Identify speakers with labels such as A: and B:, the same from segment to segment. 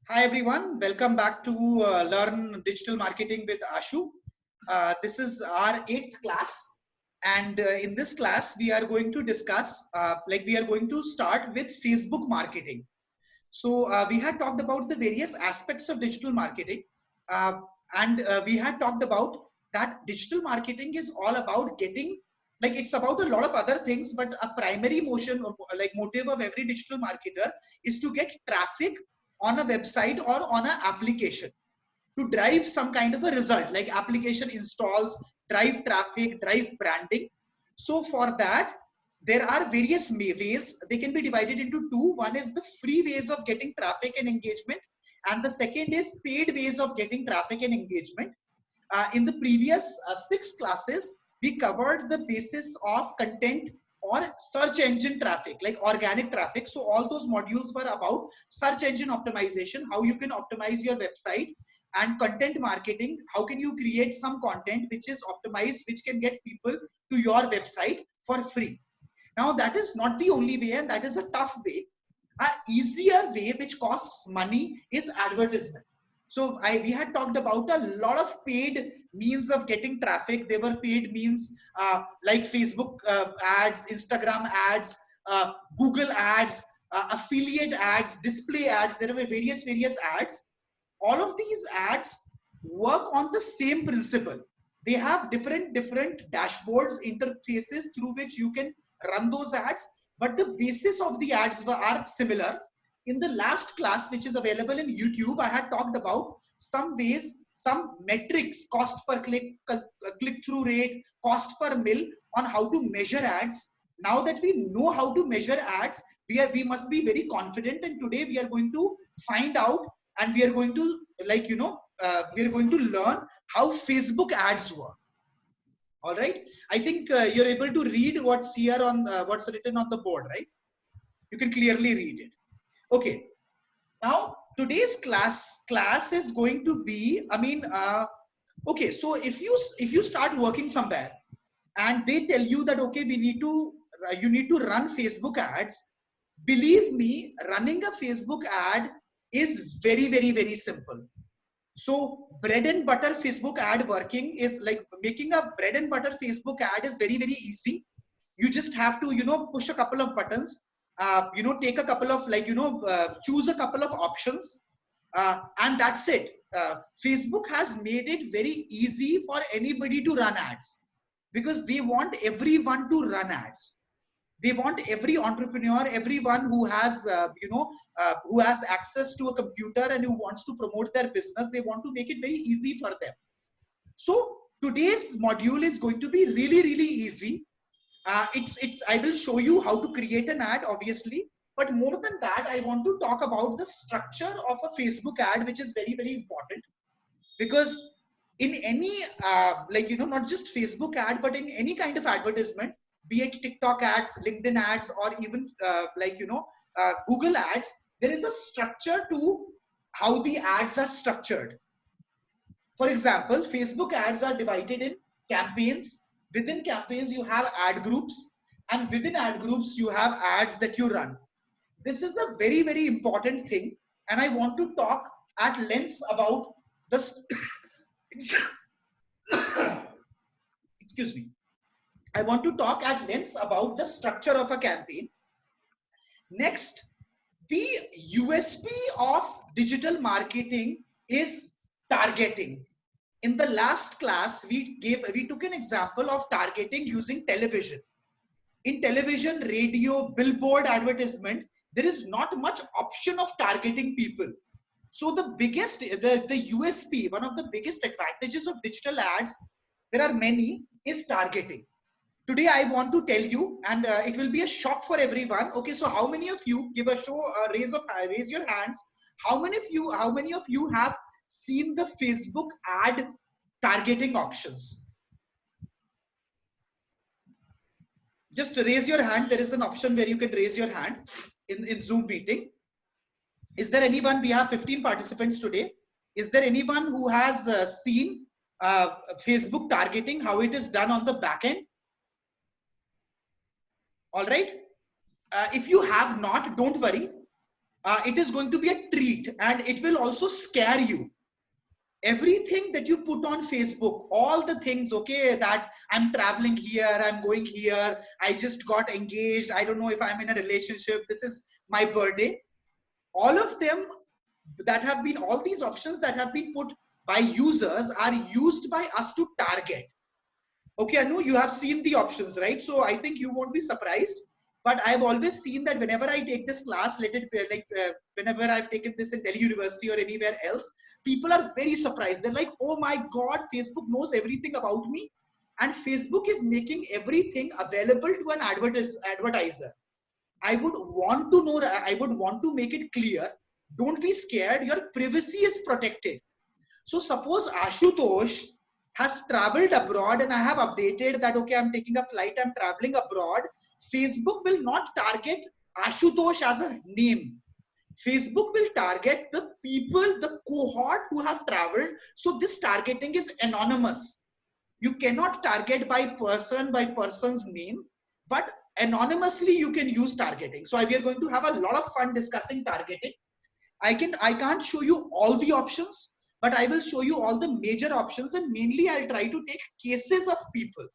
A: Hi everyone, welcome back to Learn Digital Marketing with Ashu. This is our 8th class, and in this class we are going to discuss, we are going to start with Facebook marketing. So we had talked about the various aspects of digital marketing, uh, and we had talked about that digital marketing is all about getting, like it's about a lot of other things, but a primary motion, like motive of every digital marketer is to get traffic on a website or on an application to drive some kind of a result, like application installs, drive traffic, drive branding. So for that, there are various ways. They can be divided into two. One is the free ways of getting traffic and engagement, and the second is paid ways of getting traffic and engagement. In the previous 6 classes, we covered the basis of content or search engine traffic, like organic traffic. So all those modules were about search engine optimization, how you can optimize your website, and content marketing, how can you create some content which is optimized, which can get people to your website for free. Now that is not the only way, and that is a tough way. A easier way which costs money is advertisement. So we had talked about a lot of paid means of getting traffic. They were paid means like Facebook ads, Instagram ads, Google ads, affiliate ads, display ads. There were various ads. All of these ads work on the same principle. They have different dashboards, interfaces through which you can run those ads, but the basis of the ads are similar. In the last class, which is available in YouTube, I had talked about some ways, some metrics, cost per click, click-through rate, cost per mil, on how to measure ads. Now that we know how to measure ads, we must be very confident, and today we are going to find out, and we are going to, we are going to learn how Facebook ads work. All right, I think you're able to read what's here on what's written on the board, right? You can clearly read it. Okay, now today's class is going to be, okay, so if you start working somewhere and they tell you that okay, we need to you need to run Facebook ads, believe me, running a Facebook ad is very simple. So bread and butter Facebook ad working is like making a bread and butter Facebook ad is very easy. You just have to, push a couple of buttons, take a couple of, choose a couple of options, and that's it. Facebook has made it very easy for anybody to run ads because they want everyone to run ads. They want every entrepreneur, everyone who has who has access to a computer and who wants to promote their business, they want to make it very easy for them. So today's module is going to be really easy. It's I will show you how to create an ad, obviously, but more than that, I want to talk about the structure of a Facebook ad, which is very important. Because in any not just Facebook ad, but in any kind of advertisement, be it TikTok ads, LinkedIn ads, or even Google ads, there is a structure to how the ads are structured. For example, Facebook ads are divided in campaigns. Within campaigns you have ad groups, and within ad groups you have ads that you run. This is a very important thing, and I want to talk at length about this. Excuse me. I want to talk at length about the structure of a campaign. Next, the USP of digital marketing is targeting. In the last class, we took an example of targeting using television. In television, radio, billboard advertisement, there is not much option of targeting people. So the USP, one of the biggest advantages of digital ads, there are many, is targeting. Today I want to tell you, and it will be a shock for everyone. Okay, so how many of you, give a show, raise your hands. How many of you have seen the Facebook ad targeting options? Just raise your hand. There is an option where you can raise your hand in Zoom meeting. Is there anyone? We have 15 participants today. Is there anyone who has seen Facebook targeting, how it is done on the back end? All right. If you have not, don't worry. it is going to be a treat, and it will also scare you. Everything that you put on Facebook, all the things, okay, that I'm traveling here, I'm going here, I just got engaged, I don't know if I'm in a relationship, this is my birthday, all of them that have been, all these options that have been put by users are used by us to target. Okay, Anu, you have seen the options, right? So I think you won't be surprised. But I've always seen that whenever I take this class, whenever I've taken this in Delhi University or anywhere else, people are very surprised. They're like, "Oh my God, Facebook knows everything about me, and Facebook is making everything available to an advertiser." I would want to know. I would want to make it clear. Don't be scared. Your privacy is protected. So suppose Ashutosh has traveled abroad and I have updated that, okay, I'm taking a flight, I'm traveling abroad. Facebook will not target Ashutosh as a name. Facebook will target the people, the cohort who have traveled. So this targeting is anonymous. You cannot target by person's name, but anonymously you can use targeting. So we are going to have a lot of fun discussing targeting. I can't show you all the options, but I will show you all the major options, and mainly I'll try to take cases of people.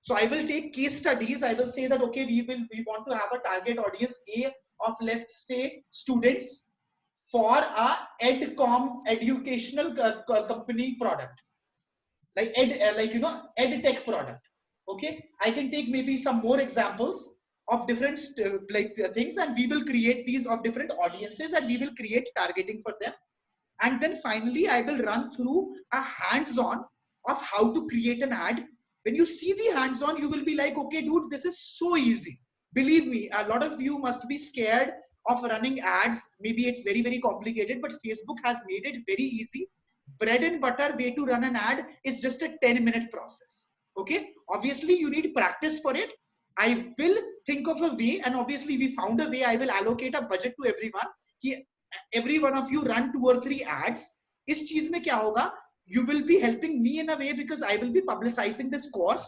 A: So I will take case studies. I will say that, okay, we want to have a target audience A of, let's say, students for a educational company product, like ed tech product. Okay, I can take maybe some more examples of different things, and we will create these of different audiences, and we will create targeting for them. And then finally, I will run through a hands-on of how to create an ad. When you see the hands-on, you will be like, okay, dude, this is so easy. Believe me, a lot of you must be scared of running ads. Maybe it's very, very complicated, but Facebook has made it very easy. Bread and butter way to run an ad is just a 10-minute process. Okay, obviously you need practice for it. I will think of a way, and obviously we found a way. I will allocate a budget to everyone. Every one of you run 2 or 3 ads. Is cheez mein kya hoga? You will be helping me in a way because I will be publicizing this course,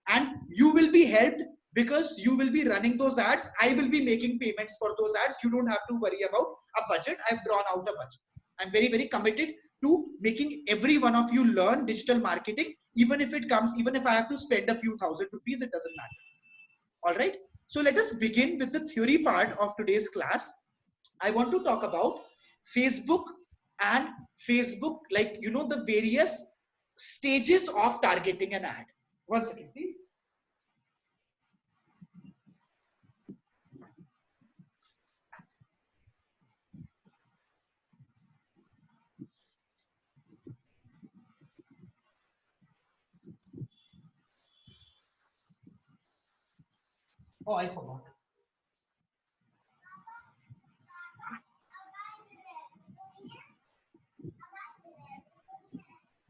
A: and you will be helped because you will be running those ads. I will be making payments for those ads. You don't have to worry about a budget. I've drawn out a budget. I'm very, very committed to making every one of you learn digital marketing, even if I have to spend a few thousand rupees, it doesn't matter. All right. So let us begin with the theory part of today's class. I want to talk about Facebook and Facebook, the various stages of targeting an ad. One second, please. Oh, I forgot.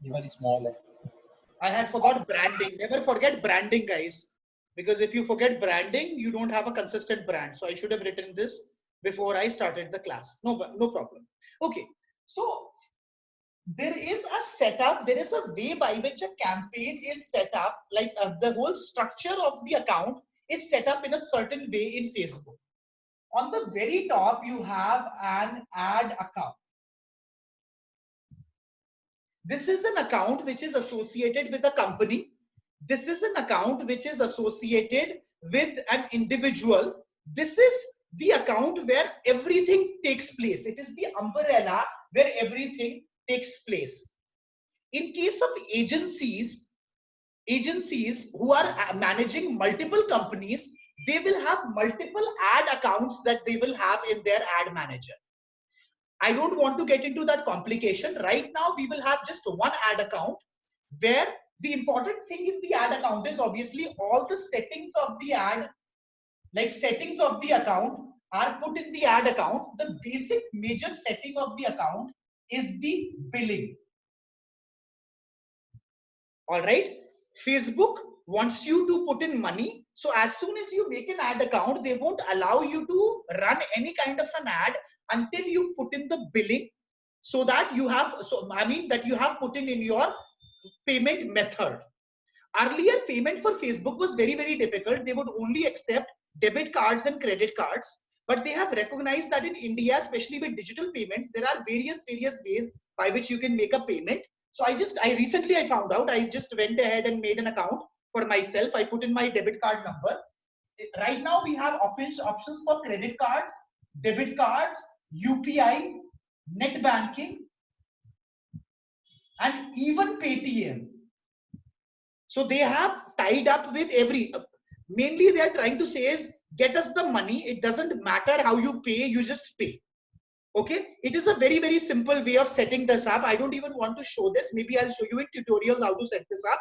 B: Very small.
A: I had forgot branding. Never forget branding, guys. Because if you forget branding, you don't have a consistent brand. So I should have written this before I started the class. No problem. Okay. So there is a setup, there is a way by which a campaign is set up, the whole structure of the account is set up in a certain way in Facebook. On the very top, you have an ad account. This is an account which is associated with a company. This is an account which is associated with an individual. This is the account where everything takes place. It is the umbrella where everything takes place. In case of agencies who are managing multiple companies, they will have multiple ad accounts that they will have in their ad manager. I don't want to get into that complication. Right now, we will have just one ad account, where the important thing in the ad account is obviously all the settings of the ad, settings of the account are put in the ad account. The basic major setting of the account is the billing. All right. Facebook wants you to put in money. So as soon as you make an ad account, they won't allow you to run any kind of an ad until you put in the billing, so that you have, that you have put in your payment method. Earlier, payment for Facebook was very, very difficult. They would only accept debit cards and credit cards. but they have recognized that in India, especially with digital payments, there are various ways by which you can make a payment. So I recently I found out, I just went ahead and made an account for myself. I put in my debit card number. Right now we have options for credit cards, debit cards, UPI, net banking, and even Paytm. So they have tied up with mainly they are trying to say is get us the money. It doesn't matter how you pay, you just pay. Okay, it is a very simple way of setting this up. I don't even want to show this. Maybe I'll show you in tutorials how to set this up.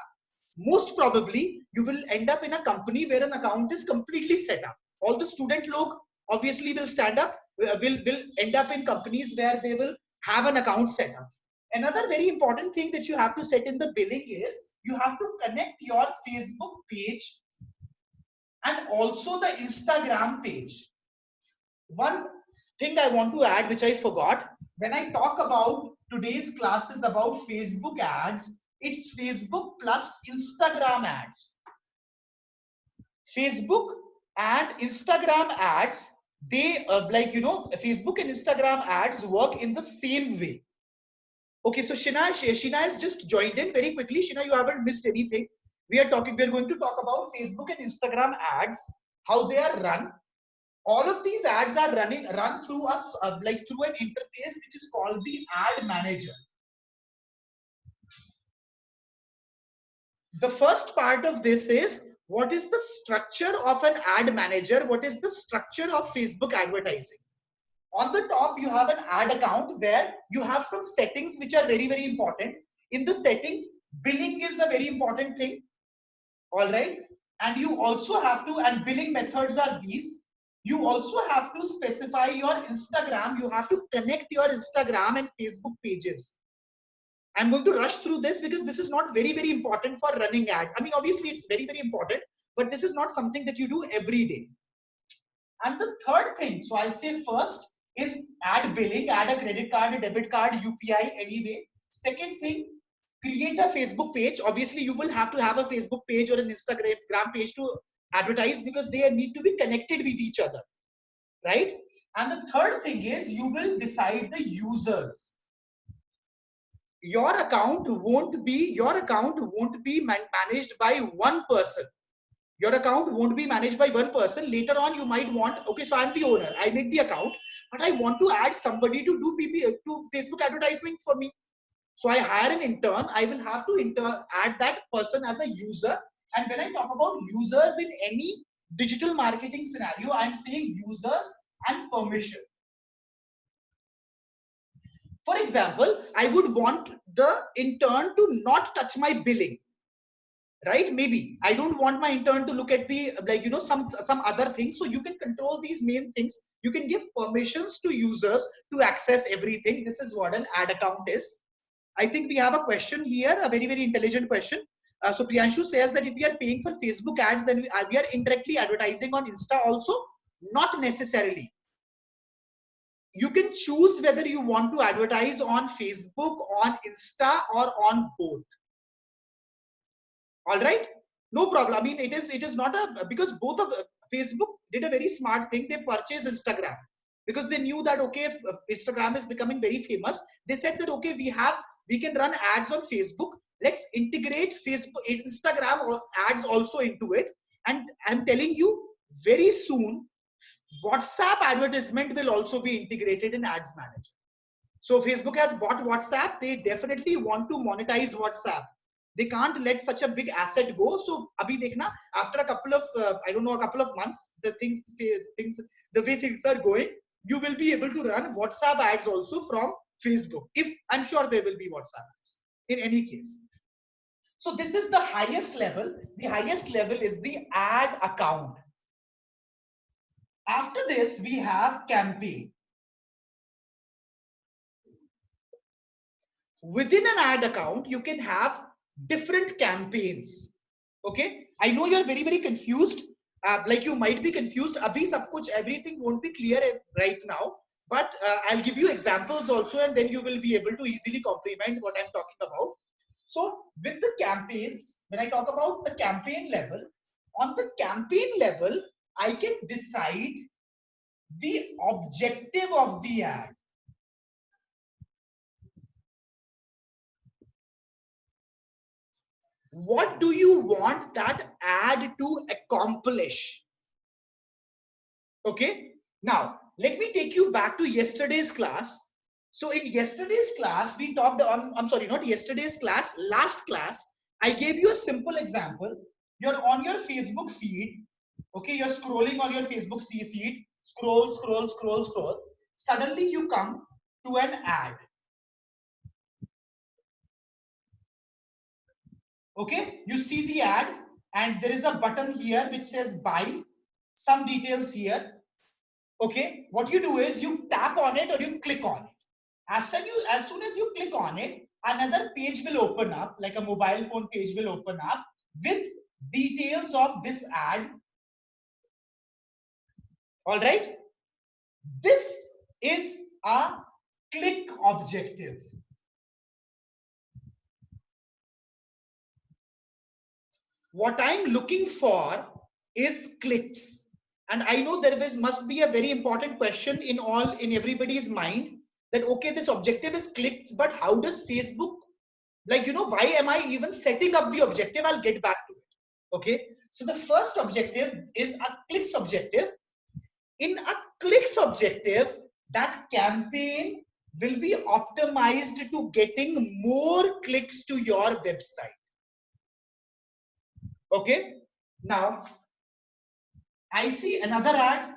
A: Most probably you will end up in a company where an account is completely set up. All the student log obviously will stand up, will end up in companies where they will have an account set up. Another very important thing that you have to set in the billing is you have to connect your Facebook page and also the Instagram page. One thing I want to add, which I forgot, when I talk about today's class is about Facebook ads, it's Facebook plus Instagram ads. Facebook and Instagram ads, they Facebook and Instagram ads work in the same way. Okay, so Shina has just joined in very quickly. Shina, you haven't missed anything. We're going to talk about Facebook and Instagram ads, how they are run. All of these ads are run through us through an interface which is called the ad manager. The first part of this is what is the structure of an ad manager? What is the structure of Facebook advertising? On the top, you have an ad account where you have some settings which are very important. In the settings, billing is a very important thing. All right. And you also have to, and billing methods are these. You also have to specify your Instagram. You have to connect your Instagram and Facebook pages. I'm going to rush through this because this is not very important for running ads. I mean, obviously it's very important, but this is not something that you do every day. And the third thing, so I'll say first is add billing, add a credit card, a debit card, UPI anyway. Second thing, create a Facebook page. Obviously, you will have to have a Facebook page or an Instagram page to advertise because they need to be connected with each other, right? And the third thing is you will decide the users. Your account won't be managed by one person. Your account won't be managed by one person. Later on, you might want, okay, so I'm the owner. I make the account, but I want to add somebody to do to Facebook advertisement for me. So I hire an intern. I will have to add that person as a user. And when I talk about users in any digital marketing scenario, I'm saying users and permission. For example, I would want the intern to not touch my billing. Right? Maybe I don't want my intern to look at the some other things. So you can control these main things. You can give permissions to users to access everything. This is what an ad account is. I think we have a question here, a very intelligent question. So Priyanshu says that if we are paying for Facebook ads, then we are indirectly advertising on Insta also. Not necessarily. You can choose whether you want to advertise on Facebook, on Insta, or on both. All right, no problem. I mean, it is not because both of Facebook did a very smart thing. They purchased Instagram because they knew that okay, if Instagram is becoming very famous, they said that okay, we can run ads on Facebook. Let's integrate Facebook, Instagram ads also into it. And I'm telling you, very soon, WhatsApp advertisement will also be integrated in Ads Manager. So Facebook has bought WhatsApp. They definitely want to monetize WhatsApp. They can't let such a big asset go. So abhi dekhna, after a couple of a couple of months, the way things are going, you will be able to run WhatsApp ads also from Facebook. If I'm sure there will be WhatsApp ads in any case. So this is the highest level. The highest level is the ad account. After this, we have campaign. Within an ad account, you can have different campaigns. Okay, I know you're very confused. Like you might be confused. Abhi sab kuch, everything won't be clear right now. But I'll give you examples also, and then you will be able to easily comprehend what I'm talking about. So with the campaigns, when I talk about the campaign level, on the campaign level, I can decide the objective of the ad. What do you want that ad to accomplish? Okay, now let me take you back to yesterday's class. So in yesterday's class, we talked on, I'm sorry, not yesterday's class, last class, I gave you a simple example. You're on your Facebook feed, okay, you're scrolling on your Facebook feed, scroll, scroll, scroll, scroll. Suddenly you come to an ad. Okay, you see the ad and there is a button here which says buy, some details here. Okay, what you do is you tap on it or you click on it. As soon as you click on it, another page will open up, like a mobile phone page will open up with details of this ad. All right, this is a click objective. What I'm looking for is clicks. And I know must be a very important question in everybody's mind that, okay, this objective is clicks, but how does Facebook, like, why am I even setting up the objective? I'll get back to it. Okay. So the first objective is a clicks objective. In a clicks objective, that campaign will be optimized to getting more clicks to your website. Okay. Now, I see another ad.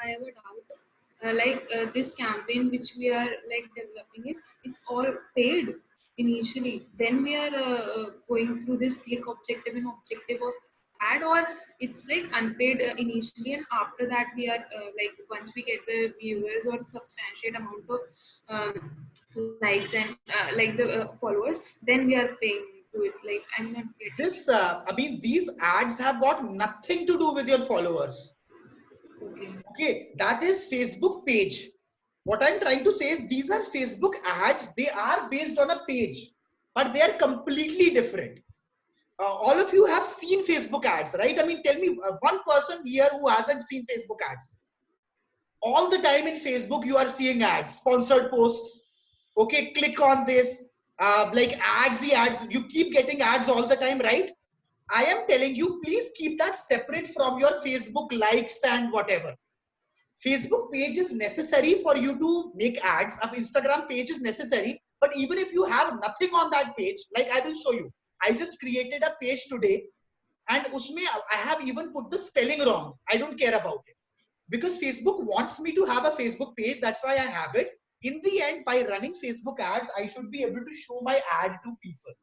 B: I have a doubt. This campaign which we are like developing it's all paid initially. Then we are going through this click objective and objective of ad, or it's like unpaid initially, and after that we are like once we get the viewers or substantiate amount of likes and like the followers, then we are paying to it. Like I'm not getting
A: this. I mean, these ads have got nothing to do with your followers. Okay, that is Facebook page. What I'm trying to say is these are Facebook ads. They are based on a page, but they are completely different. All of you have seen Facebook ads, right? I mean, tell me one person here who hasn't seen Facebook ads. All the time in Facebook, you are seeing ads, sponsored posts. Okay, click on this. Like ads, the ads. You keep getting ads all the time, right? I am telling you, please keep that separate from your Facebook likes and whatever. Facebook page is necessary for you to make ads. Of Instagram page is necessary, but even if you have nothing on that page, like I will show you. I just created a page today, and usme I have even put the spelling wrong. I don't care about it because Facebook wants me to have a Facebook page. That's why I have it. In the end, by running Facebook ads, I should be able to show my ad to people.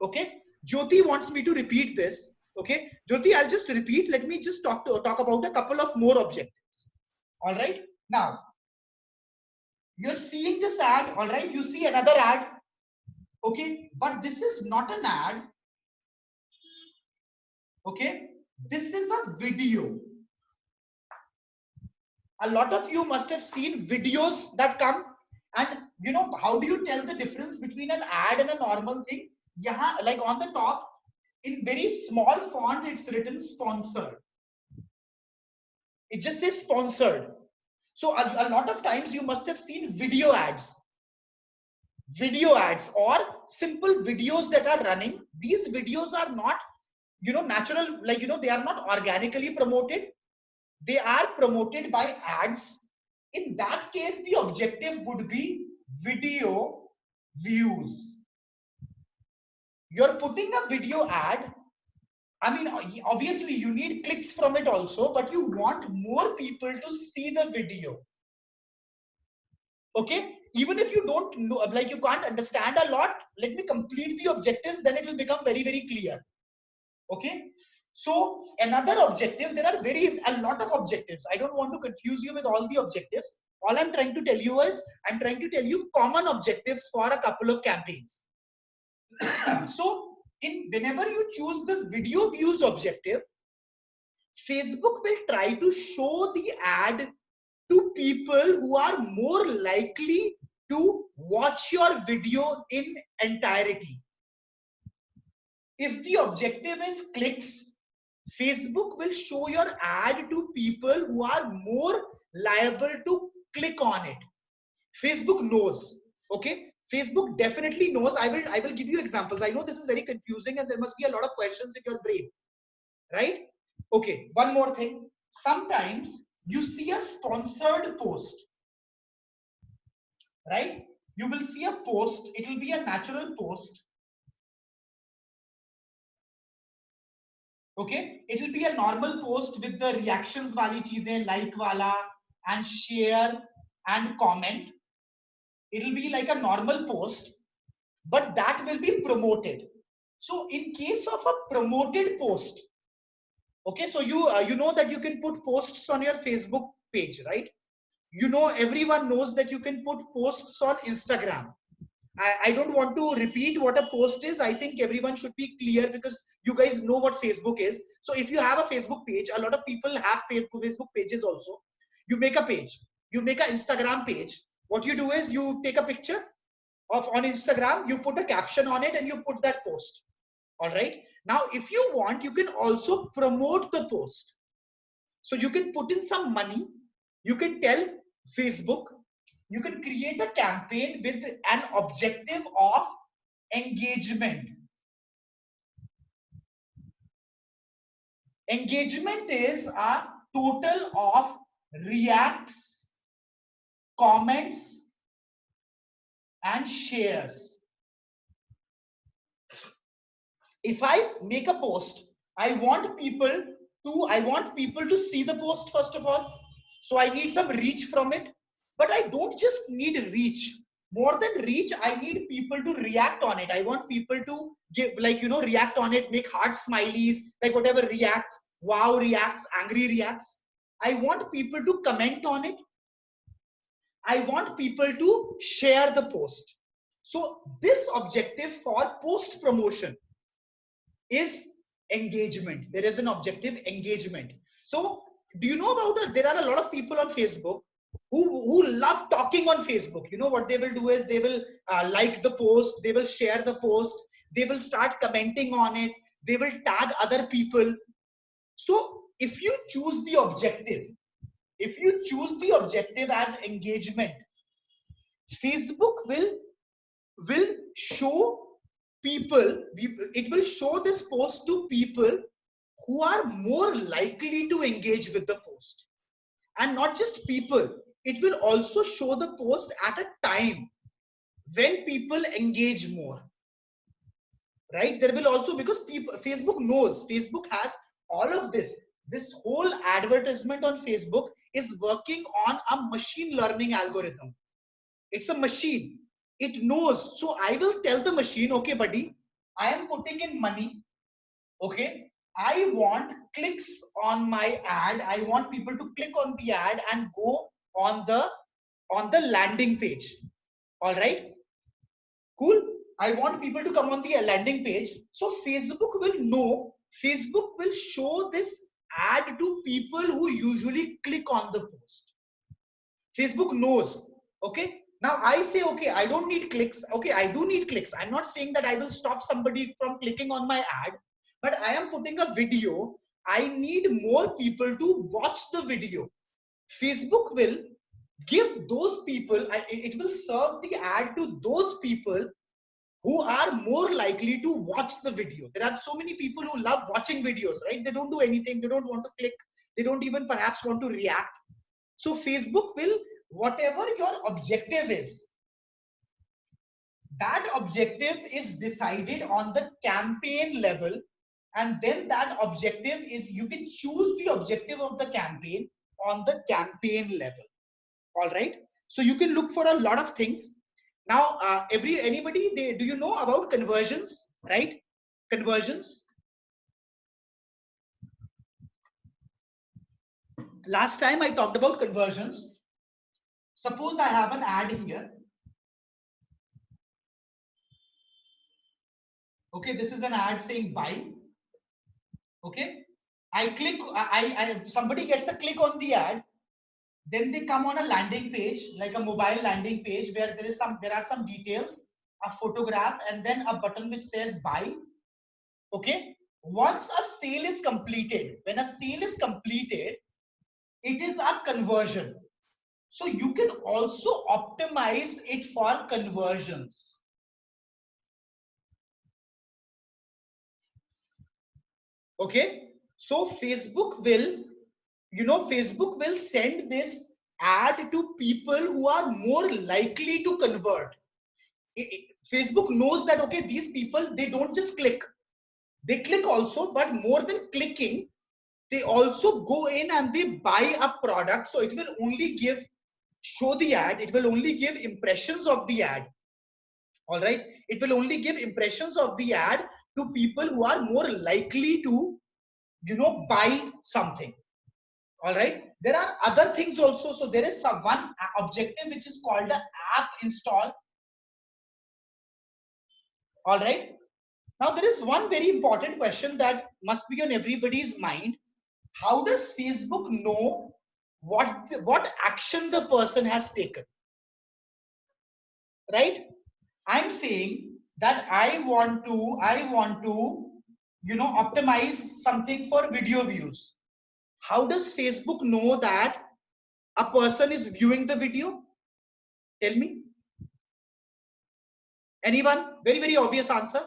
A: Okay. Jyoti wants me to repeat this. Okay. Jyoti, I'll just repeat. Let me just talk about a couple of more objectives. All right. Now, you're seeing this ad. All right. You see another ad. Okay. But this is not an ad. Okay. This is a video. A lot of you must have seen videos that come. And how do you tell the difference between an ad and a normal thing? Yeah, like on the top, in very small font, it's written sponsored. It just says sponsored. So a lot of times you must have seen video ads or simple videos that are running. These videos are not, natural, like, they are not organically promoted. They are promoted by ads. In that case, the objective would be video views. You're putting a video ad. I mean, obviously you need clicks from it also, but you want more people to see the video. Okay, even if you don't know, like you can't understand a lot, let me complete the objectives, then it will become very, very clear. Okay, so another objective, there are a lot of objectives. I don't want to confuse you with all the objectives. All I'm trying to tell you is, I'm trying to tell you common objectives for a couple of campaigns. So whenever you choose the video views objective, Facebook will try to show the ad to people who are more likely to watch your video in entirety. If the objective is clicks, Facebook will show your ad to people who are more liable to click on it. Facebook knows. Okay, Facebook definitely knows. I will give you examples. I know this is very confusing and there must be a lot of questions in your brain, right? Okay, one more thing. Sometimes you see a sponsored post, right? You will see a post. It will be a natural post. Okay, it will be a normal post with the reactions wali cheezein, like wala and share and comment. It will be like a normal post, but that will be promoted. So in case of a promoted post, okay, so you know that you can put posts on your Facebook page, right? You know, everyone knows that you can put posts on Instagram. I don't want to repeat what a post is. I think everyone should be clear because you guys know what Facebook is. So if you have a Facebook page, a lot of people have Facebook pages also. You make a page, you make an Instagram page. What you do is you take a picture of on Instagram, you put a caption on it and you put that post. All right. Now, if you want, you can also promote the post. So you can put in some money. You can tell Facebook, you can create a campaign with an objective of engagement. Engagement is a total of reacts, comments, and shares. If I make a post, I want people to see the post first of all. So I need some reach from it. But I don't just need reach. More than reach, I need people to react on it. I want people to give, like, react on it, make heart smileys, like whatever reacts, wow reacts, angry reacts. I want people to comment on it. I want people to share the post. So this objective for post promotion is engagement. There is an objective, engagement. So do you know about it? There are a lot of people on Facebook who love talking on Facebook. You know what they will do is they will like the post, they will share the post, they will start commenting on it, they will tag other people. So if you choose the objective, as engagement, Facebook will show people, it will show this post to people who are more likely to engage with the post. And not just people, it will also show the post at a time when people engage more, right? There will also, because Facebook knows, Facebook has all of this whole advertisement on Facebook is working on a machine learning algorithm. It's a machine. It knows. So I will tell the machine, okay, buddy, I am putting in money. Okay. I want clicks on my ad. I want people to click on the ad and go on the landing page. All right. Cool. I want people to come on the landing page. So Facebook will know, Facebook will show this ad to people who usually click on the post. Facebook knows. Okay. Now I say, okay, I don't need clicks. Okay, I do need clicks. I'm not saying that I will stop somebody from clicking on my ad, but I am putting a video. I need more people to watch the video. Facebook will give those people, it will serve the ad to those people who are more likely to watch the video. There are so many people who love watching videos, right? They don't do anything. They don't want to click. They don't even perhaps want to react. So Facebook will, whatever your objective is, that objective is decided on the campaign level. And then that objective is, you can choose the objective of the campaign on the campaign level. All right. So you can look for a lot of things. Now, anybody, do you know about conversions, right? Conversions. Last time I talked about conversions. Suppose I have an ad here. Okay, this is an ad saying buy. Okay, I click, somebody gets a click on the ad, then they come on a landing page, like a mobile landing page, where there are some details, a photograph, and then a button which says buy. Okay, Once a sale is completed, when a sale is completed, it is a conversion. So you can also optimize it for conversions. Okay. So Facebook will, Facebook will send this ad to people who are more likely to convert. Facebook knows that, okay, these people, they don't just click. They click also, but more than clicking, they also go in and they buy a product. So it will only show the ad. It will only give impressions of the ad. All right. It will only give impressions of the ad to people who are more likely to, buy something. All right. There are other things also. So there is one objective which is called the app install. All right. Now there is one very important question that must be on everybody's mind. How does Facebook know what action the person has taken? Right? I'm saying that I want to, optimize something for video views. How does Facebook know that a person is viewing the video? Tell me. Anyone? Very, very obvious answer.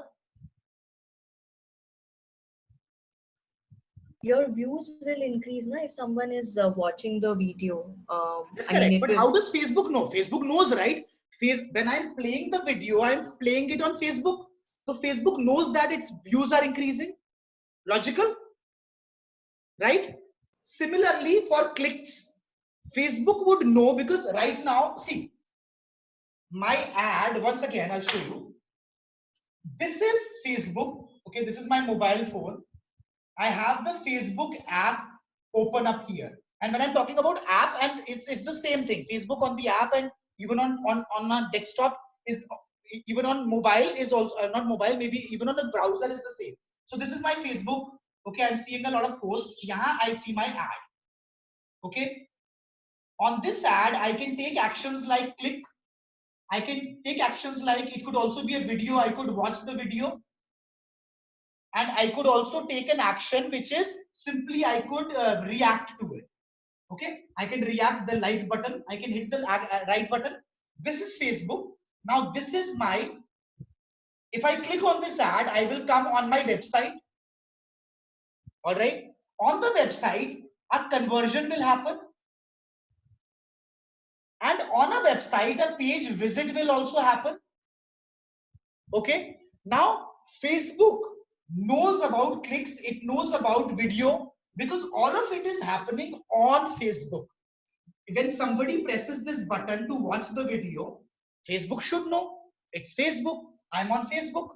C: Your views will increase now if someone is watching the video.
A: That's
C: I mean,
A: correct. But how does Facebook know? Facebook knows, right? When I'm playing the video, I'm playing it on Facebook. So Facebook knows that its views are increasing. Logical? Right? Similarly, for clicks, Facebook would know, because right now, see, my ad, once again, I'll show you. This is Facebook. Okay, this is my mobile phone. I have the Facebook app open up here. And when I'm talking about app, and it's the same thing. Facebook on the app, and even on a desktop is, even on mobile is also, not mobile, maybe even on the browser is the same. So this is my Facebook. Okay, I'm seeing a lot of posts. Yahan I see my ad. Okay. On this ad, I can take actions like click. I can take actions like, it could also be a video. I could watch the video. And I could also take an action, which is simply I could react to it. Okay, I can react the like button. I can hit the right button. This is Facebook. Now this is my, if I click on this ad, I will come on my website. All right. On the website, a conversion will happen. And on a website, a page visit will also happen. Okay. Now Facebook knows about clicks. It knows about video, because all of it is happening on Facebook. When somebody presses this button to watch the video, Facebook should know it's Facebook. I'm on Facebook.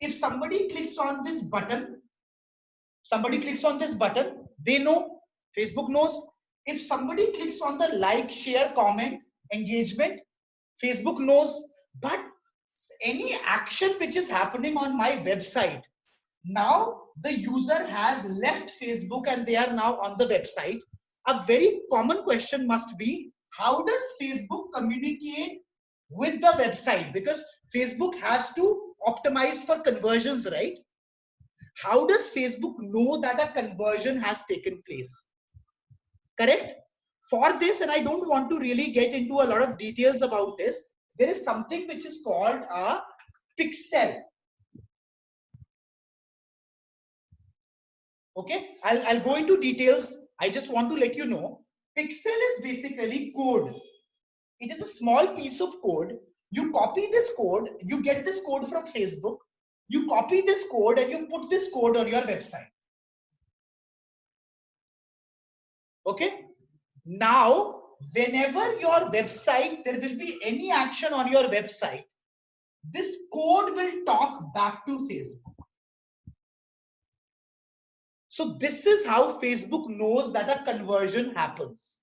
A: If somebody clicks on this button, they know, Facebook knows. If somebody clicks on the like, share, comment, engagement, Facebook knows. But any action which is happening on my website, now the user has left Facebook and they are now on the website. A very common question must be, how does Facebook communicate with the website? Because Facebook has to optimize for conversions, right? How does Facebook know that a conversion has taken place? Correct? For this, and I don't want to really get into a lot of details about this, there is something which is called a pixel. Okay, I'll go into details. I just want to let you know, pixel is basically code. It is a small piece of code. You copy this code, you get this code from Facebook, you copy this code and you put this code on your website. Okay, now whenever your website, there will be any action on your website, this code will talk back to Facebook. So this is how Facebook knows that a conversion happens.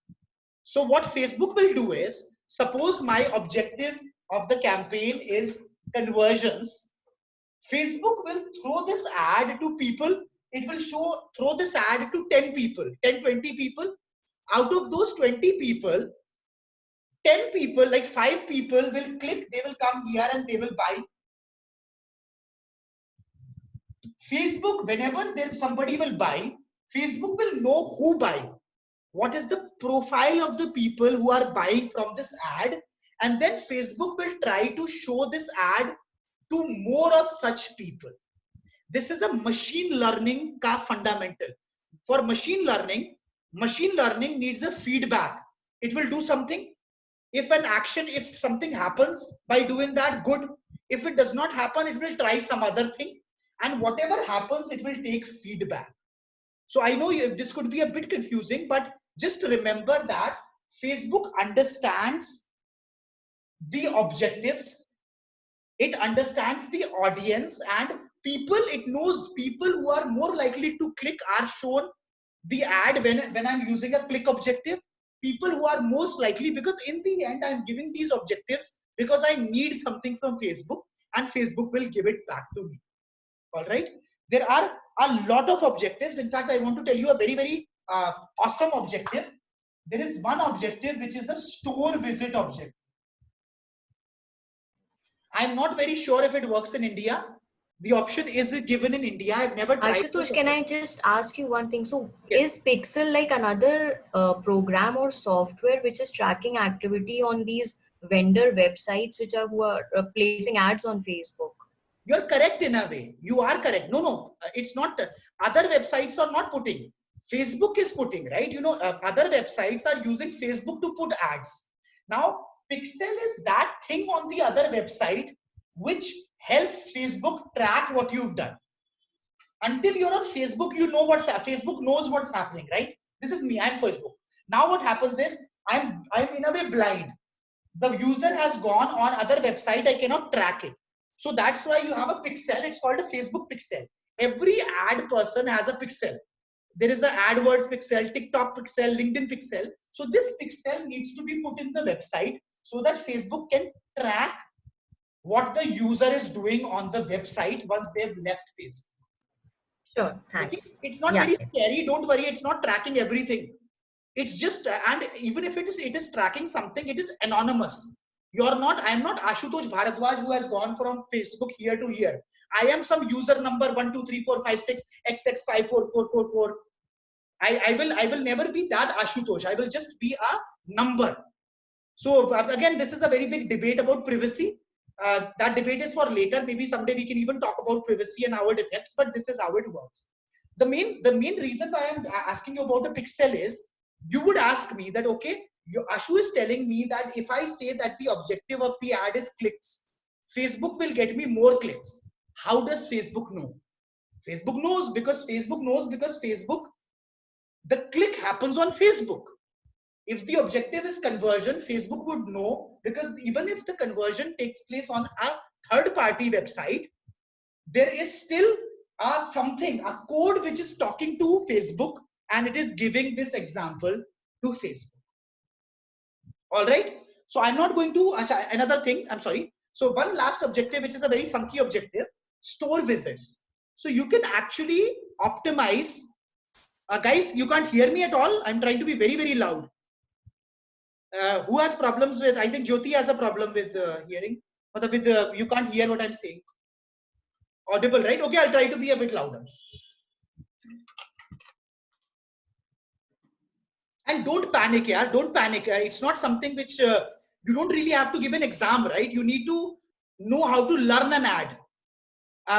A: So what Facebook will do is, suppose my objective of the campaign is conversions. Facebook will throw this ad to people. It will throw this ad to 10 people, 10, 20 people. Out of those 20 people, 10 people, like 5 people will click, they will come here and they will buy. Facebook, whenever there somebody will buy, Facebook will know who buy. What is the profile of the people who are buying from this ad, and then Facebook will try to show this ad to more of such people. This is a machine learning ka fundamental. For machine learning needs a feedback. It will do something. If an action, if something happens by doing that, good. If it does not happen, it will try some other thing. And whatever happens, it will take feedback. So I know this could be a bit confusing, but just remember that Facebook understands the objectives, it understands the audience, and people, it knows people who are more likely to click are shown the ad when I'm using a click objective. People who are most likely, because in the end I'm giving these objectives because I need something from Facebook, and Facebook will give it back to me. All right, there are a lot of objectives. In fact, I want to tell you a very awesome objective. There is one objective which is a store visit objective. I'm not very sure if it works in India. The option is given in India. I've never tried.
C: Ashutosh, can I just ask you one thing? So,
A: Yes.
C: is Pixel like another program or software which is tracking activity on these vendor websites which are who are placing ads on Facebook?
A: You're correct in a way. You are correct. No, it's not. Other websites are not putting. Facebook is putting, right? You know, other websites are using Facebook to put ads. Now, Pixel is that thing on the other website which helps Facebook track what you've done. Until you're on Facebook, you know what's happening. Facebook knows what's happening, right? This is me. I'm Facebook. Now, what happens is I'm in a way blind. The user has gone on other website. I cannot track it. So that's why you have a pixel. It's called a Facebook pixel. Every ad person has a pixel. There is an AdWords pixel, TikTok pixel, LinkedIn pixel. So this pixel needs to be put in the website so that Facebook can track what the user is doing on the website once they've left Facebook.
C: Sure, thanks.
A: Okay? It's not very scary. Don't worry. It's not tracking everything. It's just, and even if it is tracking something, it is anonymous. I'm not Ashutosh Bharadwaj who has gone from Facebook here to here. I am some user number 123456 XX54444. I will never be that Ashutosh. I will just be a number. So again, this is a very big debate about privacy. That debate is for later. Maybe someday we can even talk about privacy and how it affects, but this is how it works. The main reason why I'm asking you about a pixel is, you would ask me that, okay, Ashu is telling me that if I say that the objective of the ad is clicks, Facebook will get me more clicks. How does Facebook know? Facebook knows because the click happens on Facebook. If the objective is conversion, Facebook would know, because even if the conversion takes place on a third-party website, there is still a code which is talking to Facebook, and it is giving this example to Facebook. All right. So I'm not going to, another thing, I'm sorry. So one last objective, which is a very funky objective, store visits. So you can actually optimize, guys, you can't hear me at all. I'm trying to be very loud. Who has problems with, I think Jyoti has a problem with hearing, but you can't hear what I'm saying. Audible, right? Okay, I'll try to be a bit louder. And don't panic, yeah. Don't panic. It's not something which you don't really have to give an exam, right? You need to know how to learn an ad.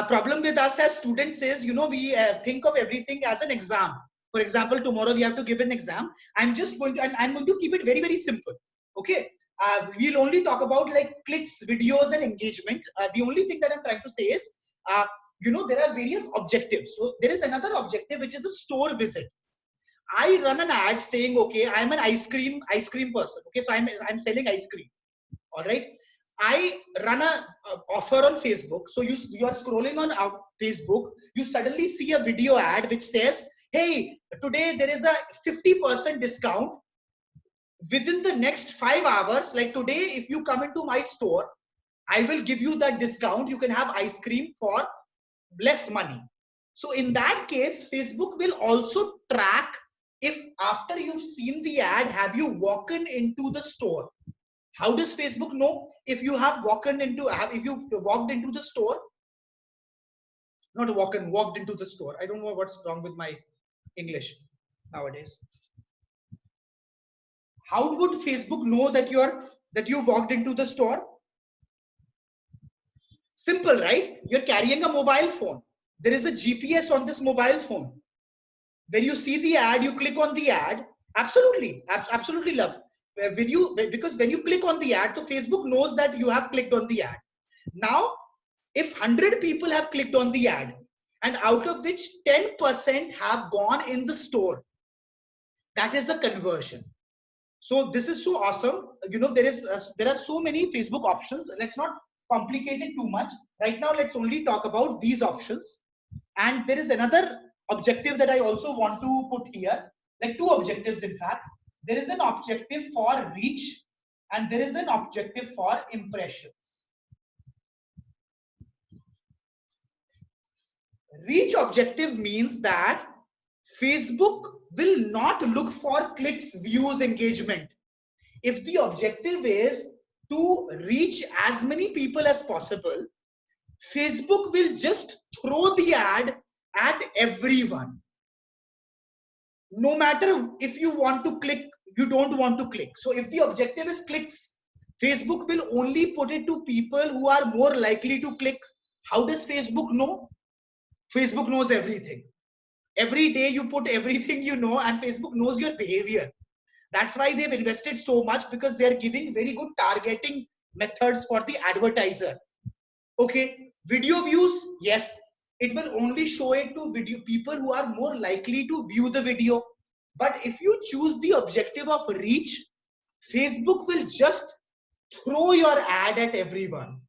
A: Problem with us as students is, you know, we think of everything as an exam. For example, tomorrow we have to give an exam. I'm going to keep it very simple. Okay. We'll only talk about like clicks, videos, and engagement. The only thing that I'm trying to say is, you know, there are various objectives. So there is another objective, which is a store visit. I run an ad saying, okay, I'm an ice cream person. Okay, so I'm selling ice cream. All right. I run a offer on Facebook. So you are scrolling on Facebook. You suddenly see a video ad which says, hey, today there is a 50% discount within the next 5 hours. Like today, if you come into my store, I will give you that discount. You can have ice cream for less money. So in that case, Facebook will also track if after you've seen the ad, have you walked into the store? How does Facebook know if you have walked into the store? Not walked into the store. I don't know what's wrong with my English nowadays. How would Facebook know that you walked into the store? Simple, right? You're carrying a mobile phone. There is a GPS on this mobile phone. When you see the ad, you click on the ad. Absolutely, absolutely love. Because when you click on the ad, so Facebook knows that you have clicked on the ad. Now, if 100 people have clicked on the ad, and out of which 10% have gone in the store, that is the conversion. So this is so awesome. You know, there are so many Facebook options. Let's not complicate it too much. Right now, let's only talk about these options. And there is another objective that I also want to put here, like two objectives in fact. There is an objective for reach and there is an objective for impressions. Reach objective means that Facebook will not look for clicks, views, engagement. If the objective is to reach as many people as possible, Facebook will just throw the ad at everyone. No matter if you want to click, you don't want to click. So if the objective is clicks, Facebook will only put it to people who are more likely to click. How does Facebook know? Facebook knows everything. Every day you put everything you know, and Facebook knows your behavior. That's why they've invested so much, because they're giving very good targeting methods for the advertiser. Okay, video views, yes, it will only show it to video people who are more likely to view the video. But if you choose the objective of reach, Facebook will just throw your ad at everyone.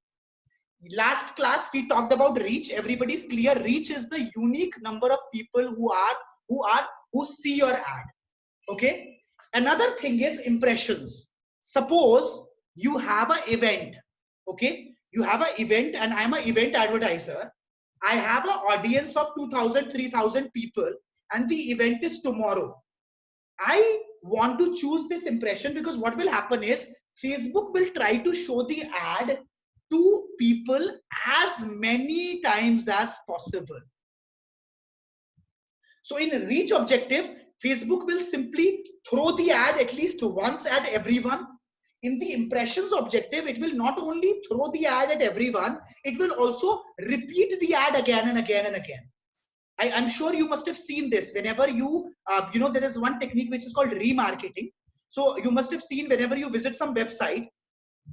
A: Last class we talked about reach. Everybody's clear. Reach is the unique number of people who see your ad. Okay. Another thing is impressions. Suppose you have an event. Okay, you have an event and I'm an event advertiser. I have an audience of 2,000, 3,000 people and the event is tomorrow. I want to choose this impression because what will happen is Facebook will try to show the ad to people as many times as possible. So in reach objective, Facebook will simply throw the ad at least once at everyone. In the impressions objective, it will not only throw the ad at everyone, it will also repeat the ad again and again and again. I'm sure you must have seen this. Whenever there is one technique which is called remarketing. So you must have seen whenever you visit some website,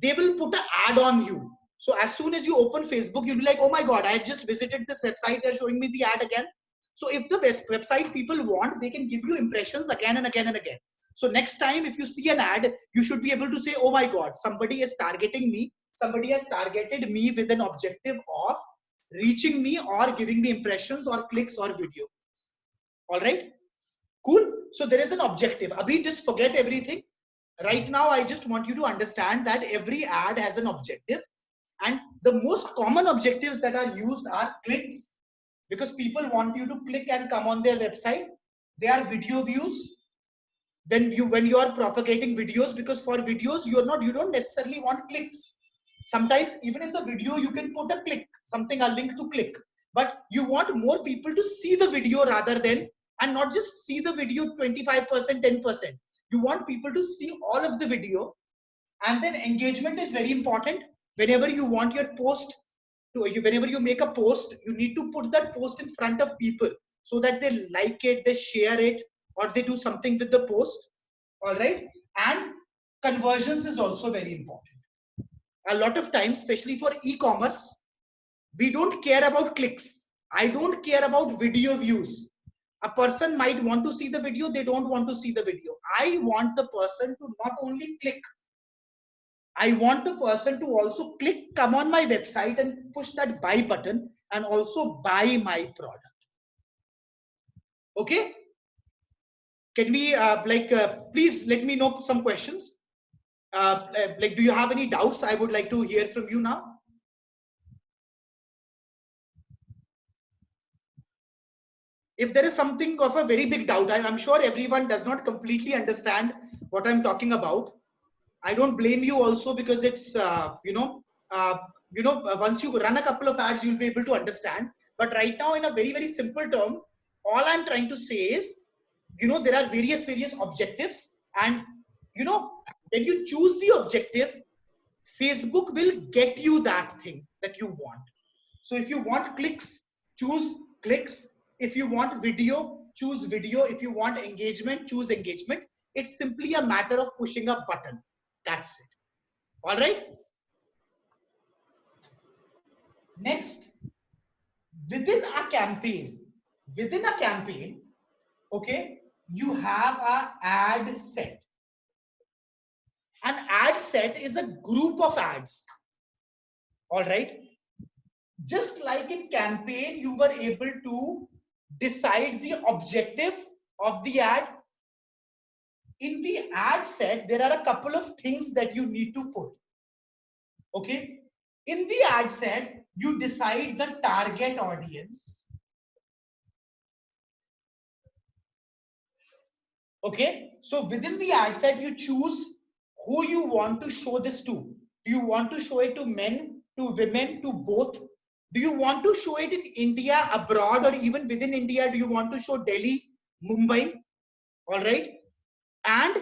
A: they will put an ad on you. So as soon as you open Facebook, you'll be like, oh my God, I just visited this website. They're showing me the ad again. So if the best website people want, they can give you impressions again and again and again. So next time, if you see an ad, you should be able to say, oh my God, somebody is targeting me. Somebody has targeted me with an objective of reaching me or giving me impressions or clicks or video. All right. Cool. So there is an objective. Abhi, just forget everything. Right now, I just want you to understand that every ad has an objective. And the most common objectives that are used are clicks, because people want you to click and come on their website. They are video views. When you are propagating videos, because for videos you don't necessarily want clicks. Sometimes even in the video you can put a click, a link to click, but you want more people to see the video rather than, and not just see the video 25%, 10%. You want people to see all of the video. And then engagement is very important. Whenever you want your post whenever you make a post, you need to put that post in front of people so that they like it, they share it, or they do something with the post. All right. And conversions is also very important. A lot of times, especially for e-commerce, we don't care about clicks. I don't care about video views. A person might want to see the video, they don't want to see the video. I want the person to not only click, I want the person to also click, come on my website and push that buy button and also buy my product. Okay. Can we please let me know some questions. Do you have any doubts? I would like to hear from you now. If there is something of a very big doubt, I'm sure everyone does not completely understand what I'm talking about. I don't blame you also, because it's, once you run a couple of ads, you'll be able to understand. But right now, in a very, very simple term, all I'm trying to say is, there are various objectives, and when you choose the objective, Facebook will get you that thing that you want. So if you want clicks, choose clicks. If you want video, choose video. If you want engagement, choose engagement. It's simply a matter of pushing a button. That's it. All right. Next, within a campaign, okay, you have a ad set. An ad set is a group of ads. All right. Just like in campaign, you were able to decide the objective of the ad. In the ad set, there are a couple of things that you need to put. Okay. In the ad set, you decide the target audience. Okay. So within the ad set, you choose who you want to show this to. Do you want to show it to men, to women, to both? Do you want to show it in India, abroad, or even within India? Do you want to show Delhi, Mumbai? All right. And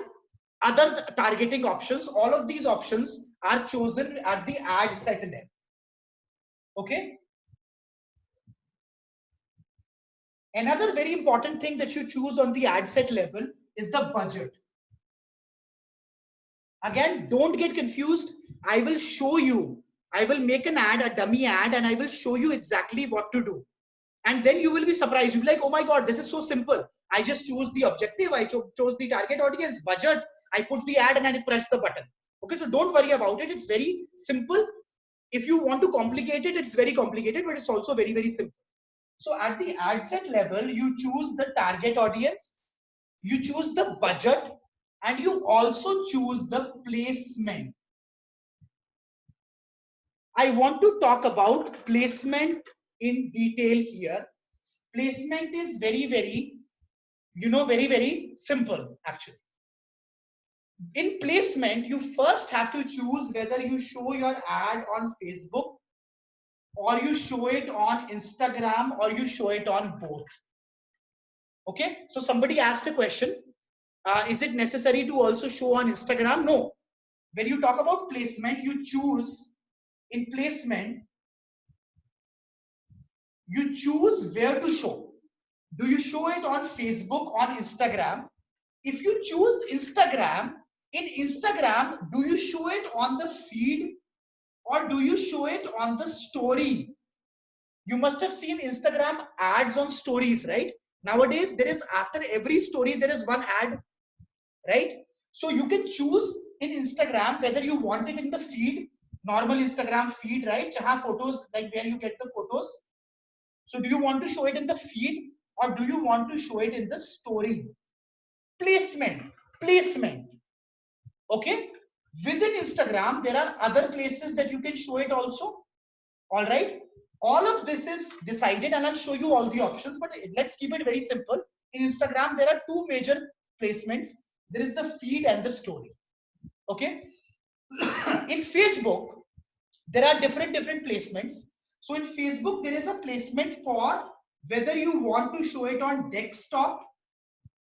A: other targeting options. All of these options are chosen at the ad set level. Okay. Another very important thing that you choose on the ad set level is the budget. Again, don't get confused. I will show you. I will make an ad, a dummy ad, and I will show you exactly what to do. And then you will be surprised. You'll be like, oh my God, this is so simple. I just chose the objective. I chose the target audience, budget. I put the ad and I press the button. Okay, so don't worry about it. It's very simple. If you want to complicate it, it's very complicated, but it's also very, very simple. So at the ad set level, you choose the target audience, you choose the budget, and you also choose the placement. I want to talk about placement in detail here. Placement is very, very simple actually. In placement, you first have to choose whether you show your ad on Facebook, or you show it on Instagram, or you show it on both. Okay, so somebody asked a question, is it necessary to also show on Instagram? No. When you talk about placement, you choose in placement, you choose where to show. Do you show it on Facebook, on Instagram? If you choose Instagram, in Instagram, do you show it on the feed, or do you show it on the story? You must have seen Instagram ads on stories, right? Nowadays, there is, after every story, there is one ad, right? So you can choose in Instagram whether you want it in the feed, normal Instagram feed, right? Jahan photos, like where you get the photos. So do you want to show it in the feed, or do you want to show it in the story? Placement. Okay. Within Instagram, there are other places that you can show it also. All right. All of this is decided, and I'll show you all the options, but let's keep it very simple. In Instagram, there are two major placements. There is the feed and the story. Okay. In Facebook, there are different placements. So in Facebook, there is a placement for whether you want to show it on desktop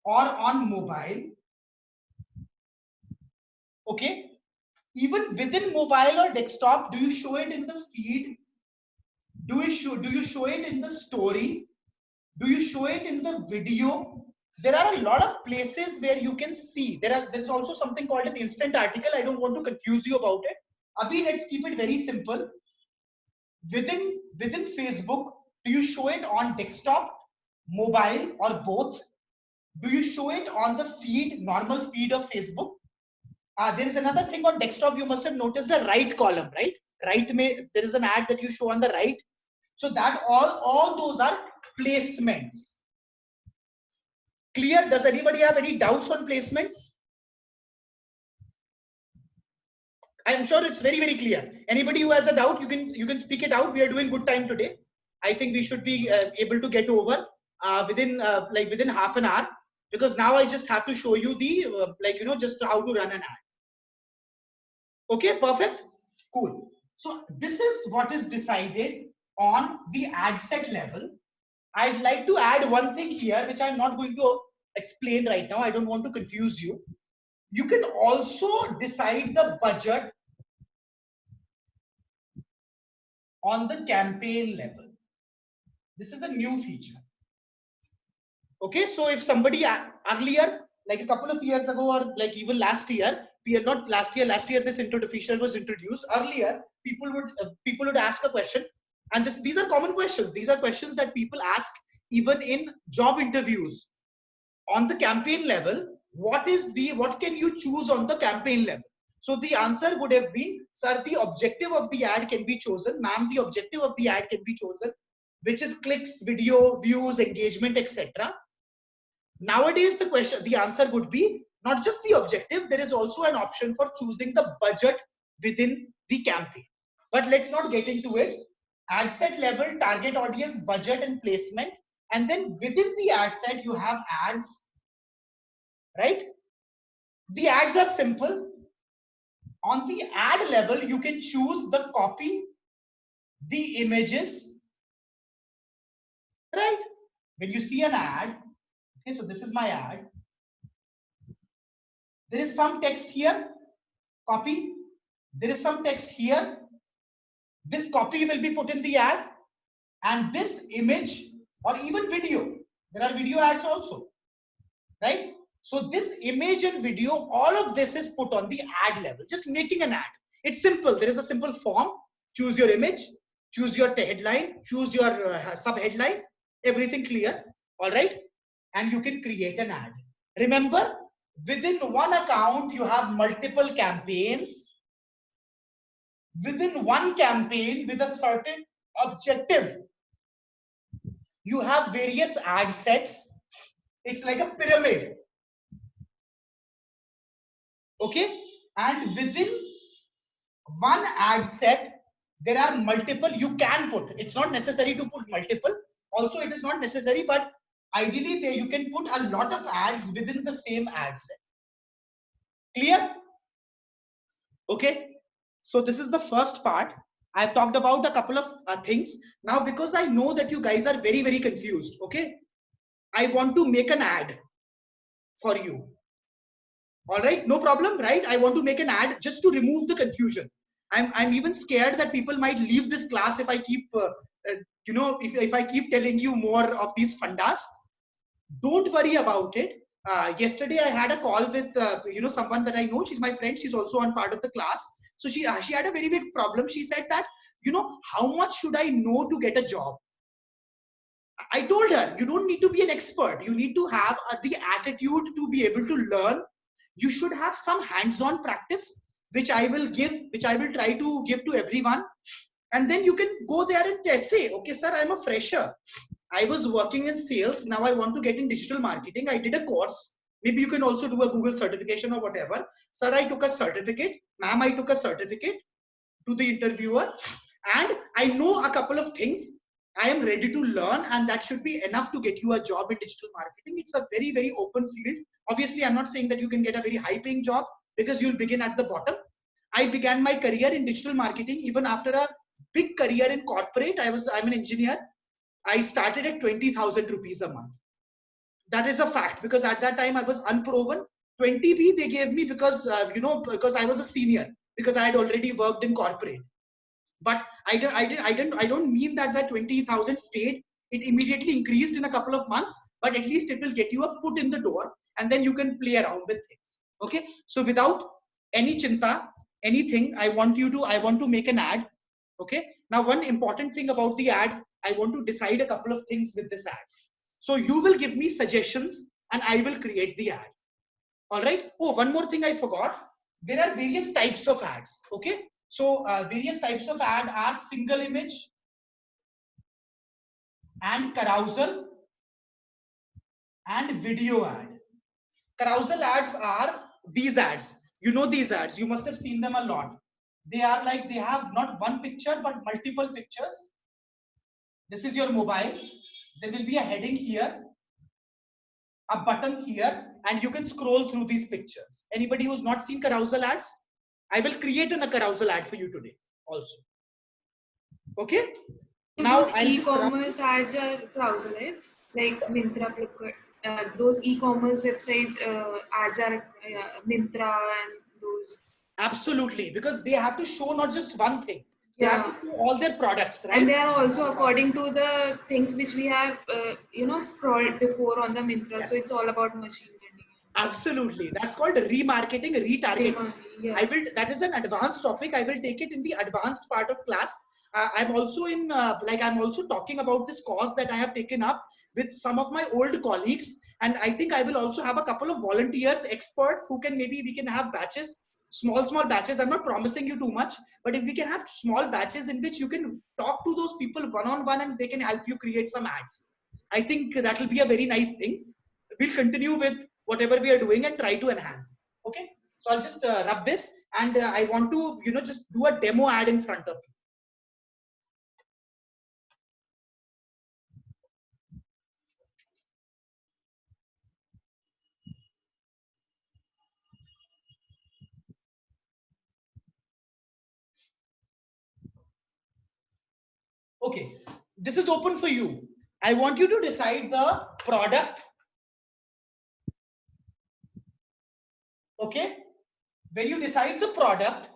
A: or on mobile. Okay. Even within mobile or desktop, do you show it in the feed? Do you show it in the story? Do you show it in the video? There are a lot of places where you can see. There's also something called an instant article. I don't want to confuse you about it. Abhi, let's keep it very simple. Within Facebook, do you show it on desktop, mobile, or both? Do you show it on the feed, normal feed of Facebook? There is another thing on desktop. You must have noticed a right column, right? There is an ad that you show on the right. So that all those are placements. Clear? Does anybody have any doubts on placements? I'm sure it's very, very clear. Anybody who has a doubt, you can speak it out. We are doing good time today. I think we should be able to get over within half an hour, because now I just have to show you the just how to run an ad. Okay, perfect, cool. So this is what is decided on the ad set level, I'd like to add one thing here, which I'm not going to explain right now. I don't want to confuse you. You can also decide the budget on the campaign level. This is a new feature. Okay, so if somebody earlier, like a couple of years ago, or like even last year, not last year, this feature was introduced. Earlier, people would ask a question, and these are common questions. These are questions that people ask even in job interviews. On the campaign level, what can you choose on the campaign level? So the answer would have been, sir, the objective of the ad can be chosen. Ma'am, the objective of the ad can be chosen, which is clicks, video, views, engagement, etc. Nowadays, the answer would be not just the objective, there is also an option for choosing the budget within the campaign. But let's not get into it. Ad set level, target audience, budget, and placement. And then within the ad set, you have ads, right? The ads are simple. On the ad level, you can choose the copy, the images, right? When you see an ad, okay, so this is my ad. There is some text here, copy. There is some text here. This copy will be put in the ad, and this image or even video. There are video ads also, right? So this image and video, all of this is put on the ad level, just making an ad. It's simple. There is a simple form. Choose your image, choose your headline, choose your sub headline, everything clear. All right. And you can create an ad. Remember, within one account, you have multiple campaigns. Within one campaign with a certain objective, you have various ad sets. It's like a pyramid. Okay. And within one ad set, there are multiple you can put. It's not necessary to put multiple. Also, it is not necessary, but ideally there you can put a lot of ads within the same ad set. Clear? Okay. So this is the first part. I've talked about a couple of things. Now, because I know that you guys are very, very confused. Okay. I want to make an ad for you. All right. No problem, right? I want to make an ad just to remove the confusion. I'm even scared that people might leave this class if I keep, if I keep telling you more of these fundas. Don't worry about it. Yesterday I had a call with someone that I know. She's my friend. She's also on part of the class. So she had a very big problem. She said that, how much should I know to get a job? I told her, you don't need to be an expert. You need to have the attitude to be able to learn. You should have some hands-on practice, which I will try to give to everyone. And then you can go there and say, okay, sir, I'm a fresher. I was working in sales. Now I want to get in digital marketing. I did a course. Maybe you can also do a Google certification or whatever. Sir, I took a certificate. Ma'am, I took a certificate to the interviewer. And I know a couple of things. I am ready to learn, and that should be enough to get you a job in digital marketing. It's a very, very open field. Obviously, I'm not saying that you can get a very high paying job because you'll begin at the bottom. I began my career in digital marketing even after a big career in corporate. I'm an engineer. I started at 20,000 rupees a month. That is a fact, because at that time I was unproven. 20B they gave me because because I was a senior, because I had already worked in corporate. But I don't mean that 20,000 stayed. It immediately increased in a couple of months, but at least it will get you a foot in the door, and then you can play around with things. Okay. So without any chinta, anything, I want to make an ad. Okay. Now, one important thing about the ad, I want to decide a couple of things with this ad. So you will give me suggestions and I will create the ad. All right. Oh, one more thing I forgot. There are various types of ads. Okay. So various types of ad are single image and carousel and video ad. Carousel ads are these ads. You know these ads. You must have seen them a lot. They are like, they have not one picture, but multiple pictures. This is your mobile. There will be a heading here, a button here, and you can scroll through these pictures. Anybody who's not seen carousel ads, I will create a carousel ad for you today also. Okay. Now
B: those
A: I'll just rub.
B: e-commerce ads are browserlets, like
A: Yes.
B: Myntra, Flipkart. Those e-commerce websites ads are Myntra and those.
A: Absolutely, because they have to show not just one thing. They have to
B: Yeah.
A: show all their products,
B: And
A: right?
B: they are also according to the things which we have, scrolled before on the Myntra. So
A: Yes.
B: it's all about machine learning.
A: Absolutely. That's called remarketing, retargeting.
B: Yeah.
A: I will, that is an advanced topic. I will take it in the advanced part of class. I'm also in, I'm also talking about this cause that I have taken up with some of my old colleagues. And I think I will also have a couple of volunteers, experts who can, maybe we can have batches, small batches. I'm not promising you too much, but if we can have small batches in which you can talk to those people one-on-one and they can help you create some ads. I think that will be a very nice thing. We'll continue with whatever we are doing and try to enhance. Okay, so I'll just rub this, and I want to just do a demo ad in front of you. Okay, this is open for you. I want you to decide the product. Okay, when you decide the product,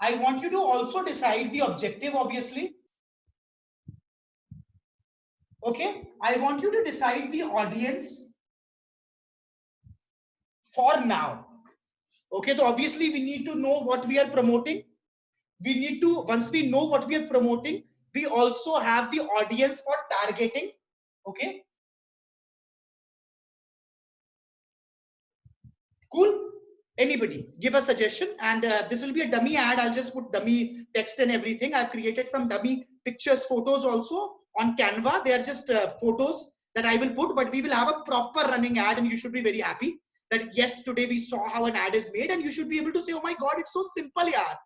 A: I want you to also decide the objective, obviously. Okay, I want you to decide the audience for now. Okay, so obviously we need to know what we are promoting. We need to, once we know what we are promoting, we also have the audience for targeting. Okay, cool. Anybody give a suggestion, and this will be a dummy ad. I'll just put dummy text and everything. I've created some dummy pictures, photos also on Canva. They are just photos that I will put, but we will have a proper running ad, and you should be very happy that yes, today we saw how an ad is made, and you should be able to say, oh my God, it's so simple, yaar.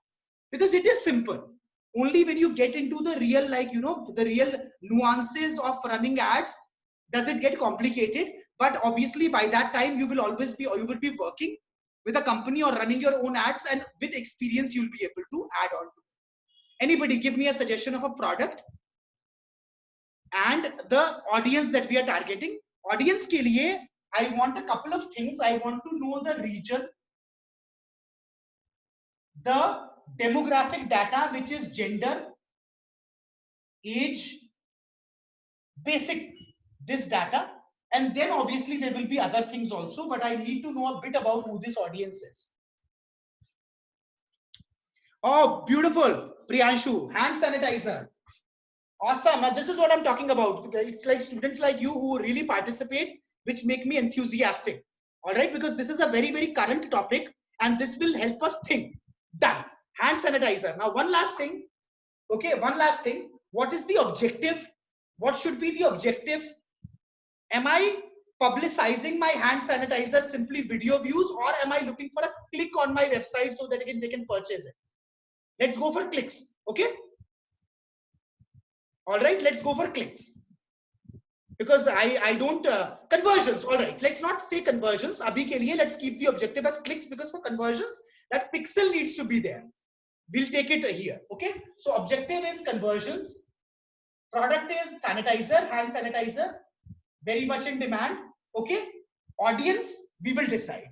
A: Because it is simple. Only when you get into the real, the real nuances of running ads, does it get complicated. But obviously by that time you will always be, or you will be working with a company or running your own ads, and with experience you'll be able to add on to. Anybody give me a suggestion of a product and the audience that we are targeting. Audience ke liye, I want a couple of things. I want to know the region, the demographic data, which is gender, age, basic this data, and then obviously there will be other things also, but I need to know a bit about who this audience is. Oh, beautiful, Priyanshu, hand sanitizer. Awesome. Now this is what I'm talking about. It's like students like you who really participate, which make me enthusiastic. All right, because this is a very, very current topic, and this will help us think. Done. Hand sanitizer. Now one last thing. Okay, one last thing. What is the objective? What should be the objective? Am I publicizing my hand sanitizer simply video views, or am I looking for a click on my website so that they can purchase it? Let's go for clicks. Okay. All right. Let's go for clicks. Because I don't conversions. All right. Let's not say conversions. Abhi ke liye, let's keep the objective as clicks, because for conversions that pixel needs to be there. We'll take it here. Okay. So objective is conversions. Product is sanitizer, hand sanitizer. Very much in demand. Okay, audience we will decide,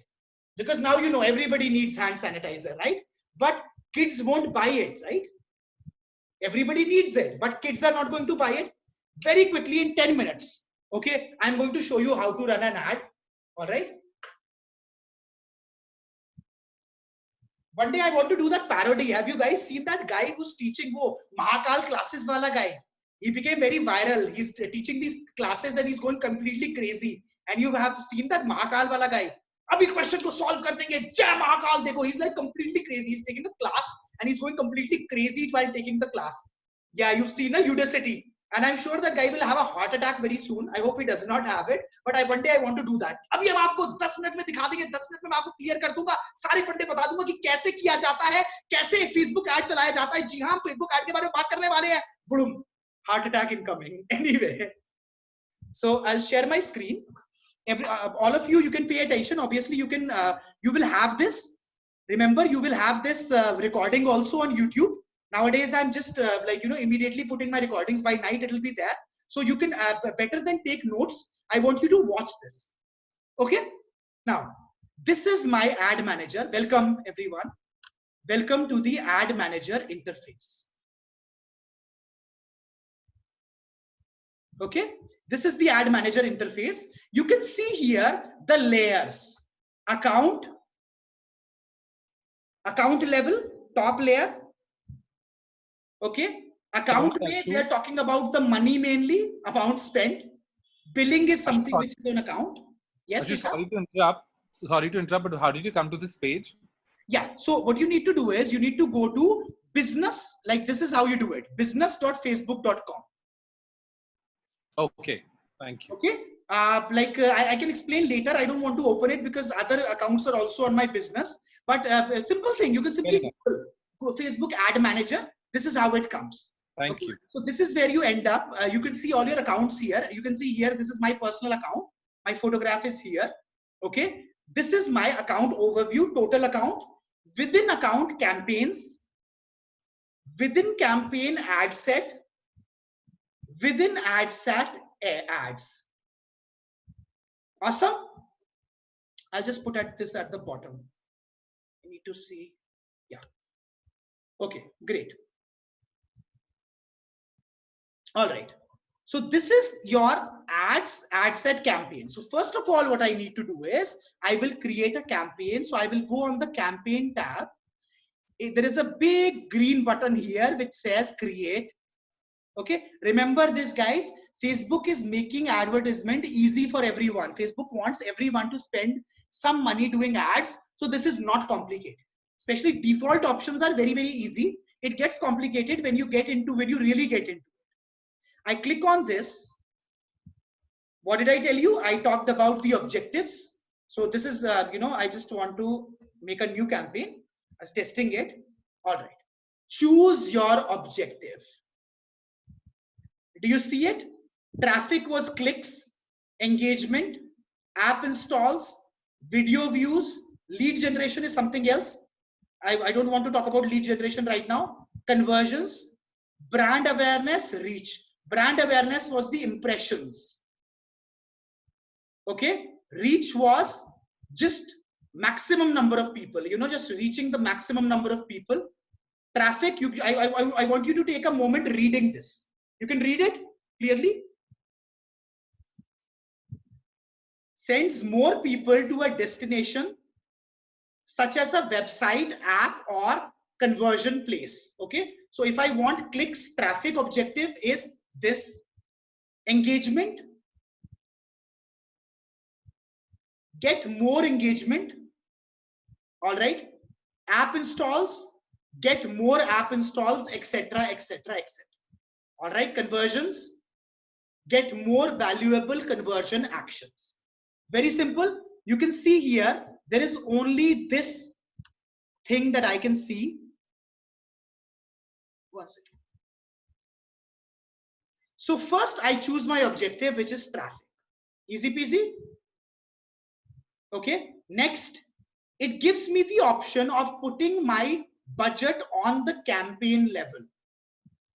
A: because now everybody needs hand sanitizer, right? But kids won't buy it, right? Everybody needs it, but kids are not going to buy it. Very quickly, in 10 minutes, okay, I'm going to show you how to run an ad. All right, one day I want to do that parody. Have you guys seen that guy who's teaching Mahakal classes wala guy? He became very viral. He's teaching these classes and he's going completely crazy. And you have seen that Mahakal wala guy. Abhi question ko solve kar denge. Jai Mahakal dekho. He's like completely crazy. He's taking the class and he's going completely crazy while taking the class. Yeah, you've seen a Udacity. And I'm sure that guy will have a heart attack very soon. I hope he does not have it. But one day I want to do that. अभी हम आपको 10 minute में दिखा देंगे. 10 minute में मैं आपको clear कर दूंगा. सारे फंडे बता दूंगा कि कैसे किया जाता है, कैसे फेसबुक ऐड चलाया जाता है. जी हाँ, फेसबुक ऐड के बारे में बात करने वाले हैं. Boom. Heart attack incoming. Anyway, so I'll share my screen. All of you can pay attention. Obviously, you will have this. Remember, you will have this recording also on YouTube. Nowadays, I'm just immediately putting my recordings. By night, it will be there. So you can better than take notes. I want you to watch this. Okay. Now, this is my ad manager. Welcome everyone. Welcome to the ad manager interface. Okay. This is the ad manager interface. You can see here the layers: account level, top layer. Okay. Account may, they are talking about the money mainly, amount spent. Billing is something which is on account. Yes.
D: Sorry to interrupt. Sorry to interrupt, but how did you come to this page?
A: Yeah. So what you need to do is you need to go to business. Like this is how you do it. business.facebook.com.
D: Okay. Thank you.
A: Okay. I can explain later. I don't want to open it because other accounts are also on my business. But a simple thing, you can simply go Facebook Ad Manager. This is how it comes.
D: Thank you.
A: So this is where you end up. You can see all your accounts here. You can see here, this is my personal account. My photograph is here. Okay. This is my account overview, total account. Within account, campaigns. Within campaign, ad set. Within ad set, ads. Awesome. I'll just put this at the bottom. I need to see. Yeah. Okay, great. All right. So this is your ad set campaign. So first of all, what I need to do is I will create a campaign. So I will go on the campaign tab. There is a big green button here which says create. Okay. Remember this, guys. Facebook is making advertisement easy for everyone. Facebook wants everyone to spend some money doing ads. So this is not complicated. Especially default options are very, very easy. It gets complicated when you really get into it. I click on this. What did I tell you? I talked about the objectives. So this is, I just want to make a new campaign. I was testing it. All right. Choose your objective. Do you see it? Traffic was clicks, engagement, app installs, video views, lead generation is something else. I don't want to talk about lead generation right now. Conversions, brand awareness, reach. Brand awareness was the impressions. Okay. Reach was just maximum number of people, just reaching the maximum number of people. Traffic, I want you to take a moment reading this. You can read it clearly. Sends more people to a destination such as a website, app, or conversion place. Okay. So if I want clicks, traffic objective is this. Engagement. Get more engagement. All right. App installs. Get more app installs, etc., etc., etc. All right. Conversions. Get more valuable conversion actions. Very simple. You can see here, there is only this thing that I can see. One second. So first I choose my objective, which is traffic. Easy peasy. Okay. Next, it gives me the option of putting my budget on the campaign level.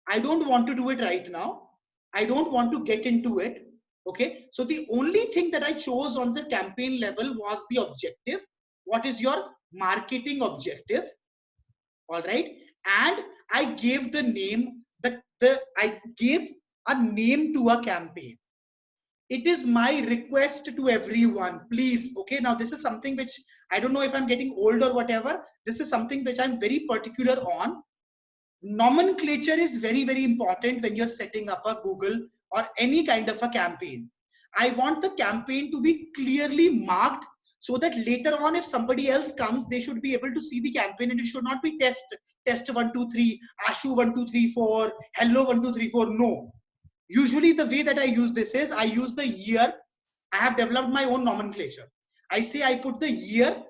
A: I don't want to do it right now. I don't want to get into it. Okay. So the only thing that I chose on the campaign level was the objective. What is your marketing objective? All right. And I gave the name, I gave a name to a campaign. It is my request to everyone, please. Okay. Now this is something which I don't know if I'm getting old or whatever. This is something which I'm very particular on. Nomenclature is very, very important when you're setting up a Google or any kind of a campaign. I want the campaign to be clearly marked so that later on, if somebody else comes, they should be able to see the campaign, and it should not be test 1, 2, 3, Ashu 1, 2, 3, 4, hello 1, 2, 3, 4. No. Usually the way that I use this is I use the year. I have developed my own nomenclature. I say I put the year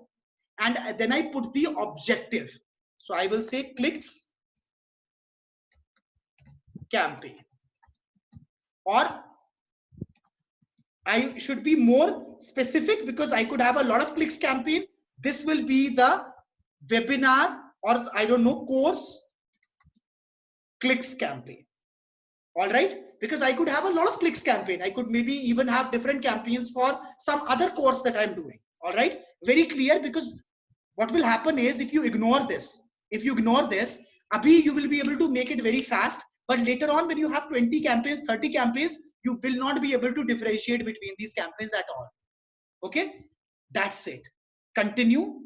A: and then I put the objective. So I will say clicks campaign, or I should be more specific because I could have a lot of clicks campaign. This will be the webinar, or I don't know, course clicks campaign. All right, because I could have a lot of clicks campaign. I could maybe even have different campaigns for some other course that I'm doing. All right, very clear, because what will happen is if you ignore this, abhi you will be able to make it very fast, but later on when you have 20 campaigns, 30 campaigns, you will not be able to differentiate between these campaigns at all. Okay, that's it. Continue.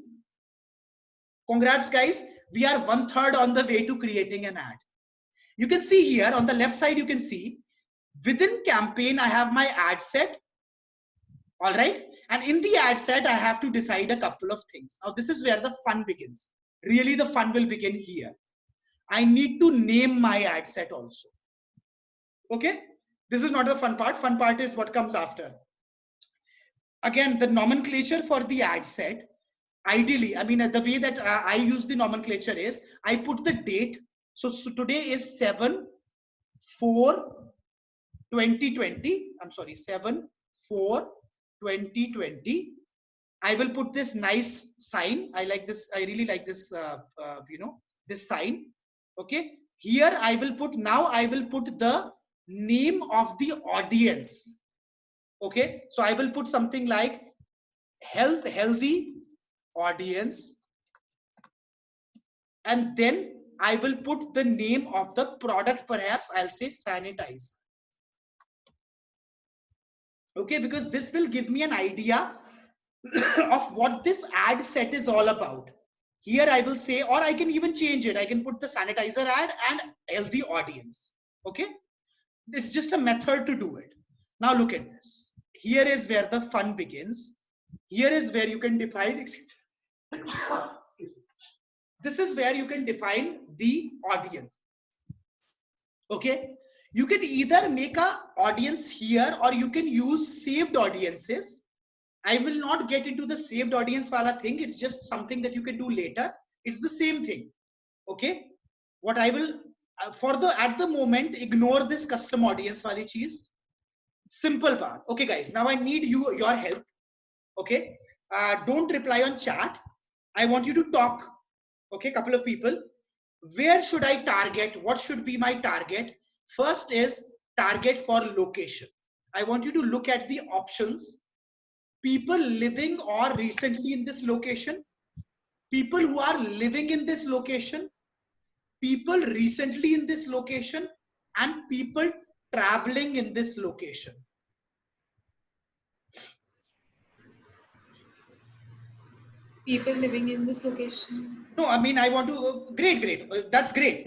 A: Congrats guys, we are 1/3 on the way to creating an ad. You can see here on the left side, you can see within campaign, I have my ad set. All right. And in the ad set, I have to decide a couple of things. Now, this is where the fun begins. Really, the fun will begin here. I need to name my ad set also. Okay. This is not the fun part. Fun part is what comes after. Again, the nomenclature for the ad set. Ideally, I mean, the way that I use the nomenclature is I put the date. So today is 7/4/2020. I'm sorry, 7/4/2020. I will put this nice sign. I like this. I really like this, this sign. Okay. Here I will put, now I will put the name of the audience. Okay. So I will put something like healthy audience. And then I will put the name of the product, perhaps I'll say sanitize. Okay, because this will give me an idea of what this ad set is all about. Here I will say, or I can even change it. I can put the sanitizer ad and healthy audience. Okay, it's just a method to do it. Now look at this. Here is where the fun begins. Here is where you can define. This is where you can define the audience. Okay, you can either make a audience here or you can use saved audiences. I will not get into the saved audience wala thing. It's just something that you can do later. It's the same thing. Okay, what I will at the moment, ignore this custom audience wali cheese. Simple path. Okay guys, now I need your help. Okay, don't reply on chat. I want you to talk. Okay, couple of people. Where should I target? What should be my target? First is target for location. I want you to look at the options. People living or recently in this location. People who are living in this location. People recently in this location. And people traveling in this location.
B: People living in this location.
A: No, I mean, I want to, great. That's great,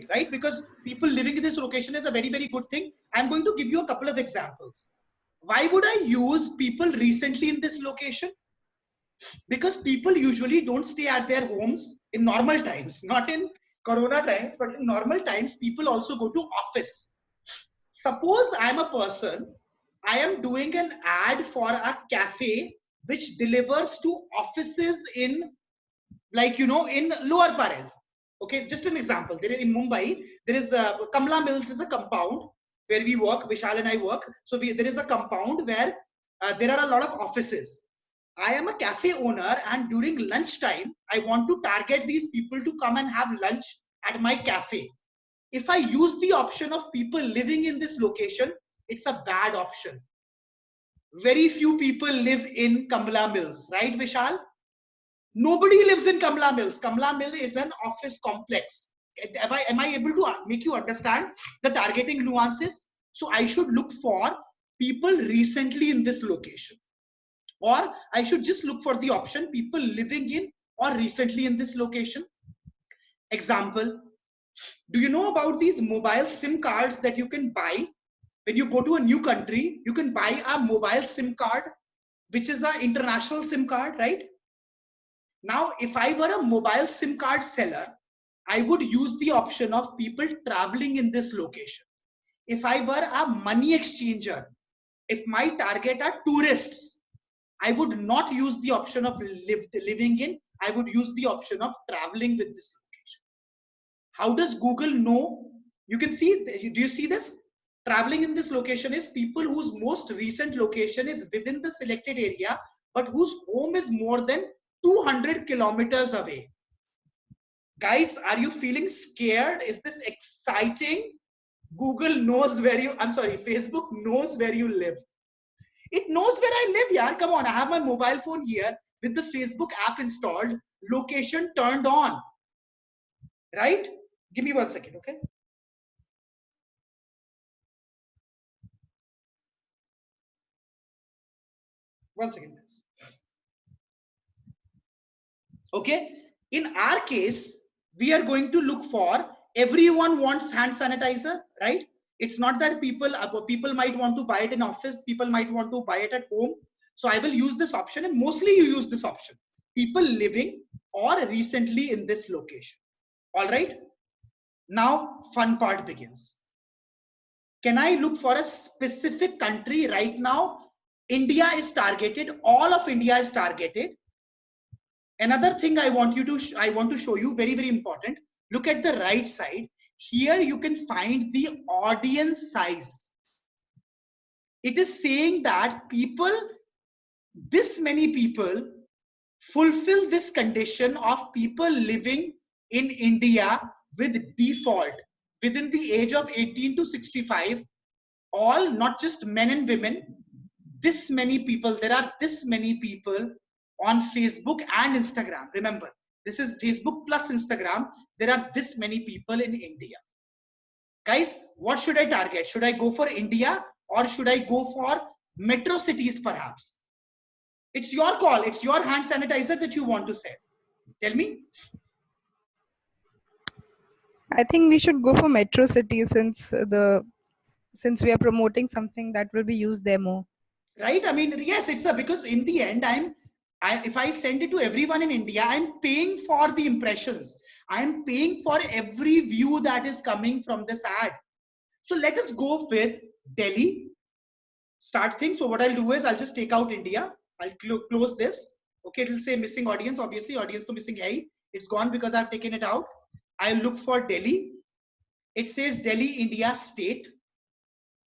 A: right? Because people living in this location is a very, very good thing. I'm going to give you a couple of examples. Why would I use people recently in this location? Because people usually don't stay at their homes in normal times, not in Corona times, but in normal times, people also go to office. Suppose I'm a person, I am doing an ad for a cafe which delivers to offices in, like, in Lower Parel. Okay, just an example. There is in Mumbai, there is Kamla Mills is a compound where we work, Vishal and I work. So there is a compound where there are a lot of offices. I am a cafe owner, and during lunchtime, I want to target these people to come and have lunch at my cafe. If I use the option of people living in this location, it's a bad option. Very few people live in Kamla Mills, right, Vishal? Nobody lives in Kamla Mills. Kamla Mill is an office complex. Am I able to make you understand the targeting nuances? So I should look for people recently in this location. Or I should just look for the option people living in or recently in this location. Example, do you know about these mobile SIM cards that you can buy? When you go to a new country, you can buy a mobile SIM card, which is an international SIM card, right? Now, if I were a mobile SIM card seller, I would use the option of people traveling in this location. If I were a money exchanger, if my target are tourists, I would not use the option of living in, I would use the option of traveling with this location. How does Google know? You can see, do you see this? Traveling in this location is people whose most recent location is within the selected area, but whose home is more than 200 kilometers away. Guys, are you feeling scared? Is this exciting? Google knows where you, I'm sorry, Facebook knows where you live. It knows where I live, yaar. Come on, I have my mobile phone here with the Facebook app installed, location turned on. Right? Give me 1 second, okay? One second, guys. Okay, in our case, we are going to look for, everyone wants hand sanitizer, right? It's not that people might want to buy it in office, people might want to buy it at home. So I will use this option, and mostly you use this option. People living or recently in this location. All right. Now, fun part begins. Can I look for a specific country right now? India is targeted. All of India is targeted. Another thing I want to show you, very, very important. Look at the right side. Here you can find the audience size. It is saying that people, this many people fulfill this condition of people living in India with default within the age of 18 to 65, all, not just men and women. This many people, there are this many people on Facebook and Instagram. Remember, this is Facebook plus Instagram. There are this many people in India. Guys, what should I target? Should I go for India or should I go for metro cities perhaps? It's your call. It's your hand sanitizer that you want to sell. Tell me.
E: I think we should go for metro cities since we are promoting something that will be used there more.
A: Right? I mean, yes, it's because in the end, if I send it to everyone in India, I'm paying for the impressions. I'm paying for every view that is coming from this ad. So let us go with Delhi. Start things. So what I'll do is I'll just take out India. I'll close this. Okay, it will say missing audience. Obviously, audience to missing hai. It's gone because I've taken it out. I'll look for Delhi. It says Delhi, India state.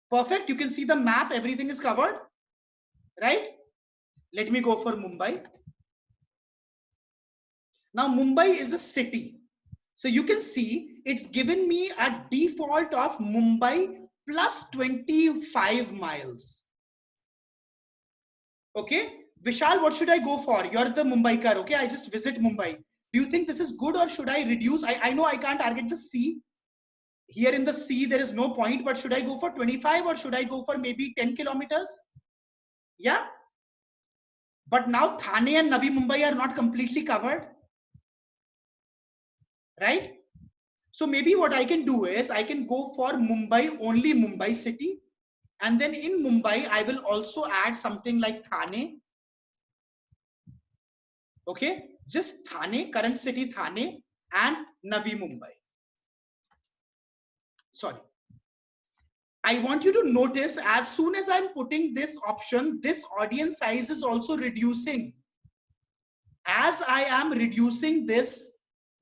A: Perfect. You can see the map. Everything is covered. Right? Let me go for Mumbai. Now, Mumbai is a city. So you can see it's given me a default of Mumbai plus 25 miles. Okay. Vishal, what should I go for? You're the Mumbaikar. Okay. I just visit Mumbai. Do you think this is good or should I reduce? I know I can't target the sea. Here in the sea, there is no point, but should I go for 25 or should I go for maybe 10 kilometers? Yeah. But now Thane and Navi Mumbai are not completely covered. Right? So maybe what I can do is I can go for Mumbai, only Mumbai city. And then in Mumbai, I will also add something like Thane. Okay. Just Thane, current city Thane and Navi Mumbai. Sorry. I want you to notice as soon as I'm putting this option, this audience size is also reducing. As I am reducing this,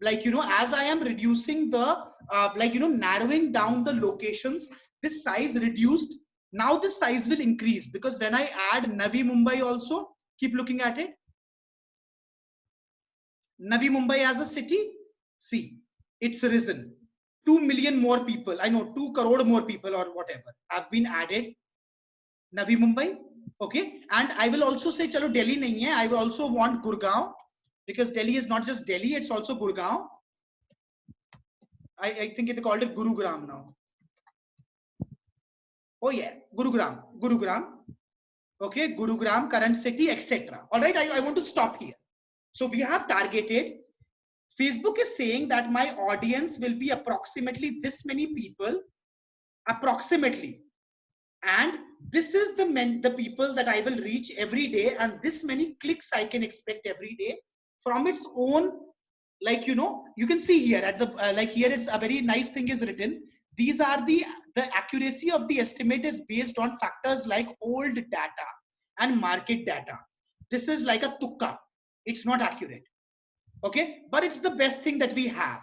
A: as I am reducing the, narrowing down the locations, this size reduced. Now this size will increase because when I add Navi Mumbai also, keep looking at it. Navi Mumbai as a city, see, it's risen. 2 million more people, I know 2 crore more people or whatever have been added. Navi Mumbai, okay. And I will also say, chalo Delhi nahi hai. I will also want Gurgaon because Delhi is not just Delhi, it's also Gurgaon. I think they called it Gurugram now. Oh yeah, Gurugram. Okay, Gurugram, current city, etc. All right, I want to stop here. So we have targeted. Facebook is saying that my audience will be approximately this many people, approximately. And this is the people that I will reach every day, and this many clicks I can expect every day from its own. You can see here at the here it's a very nice thing is written. These are the accuracy of the estimate is based on factors like old data and market data. This is like a tukka. It's not accurate. Okay, but it's the best thing that we have.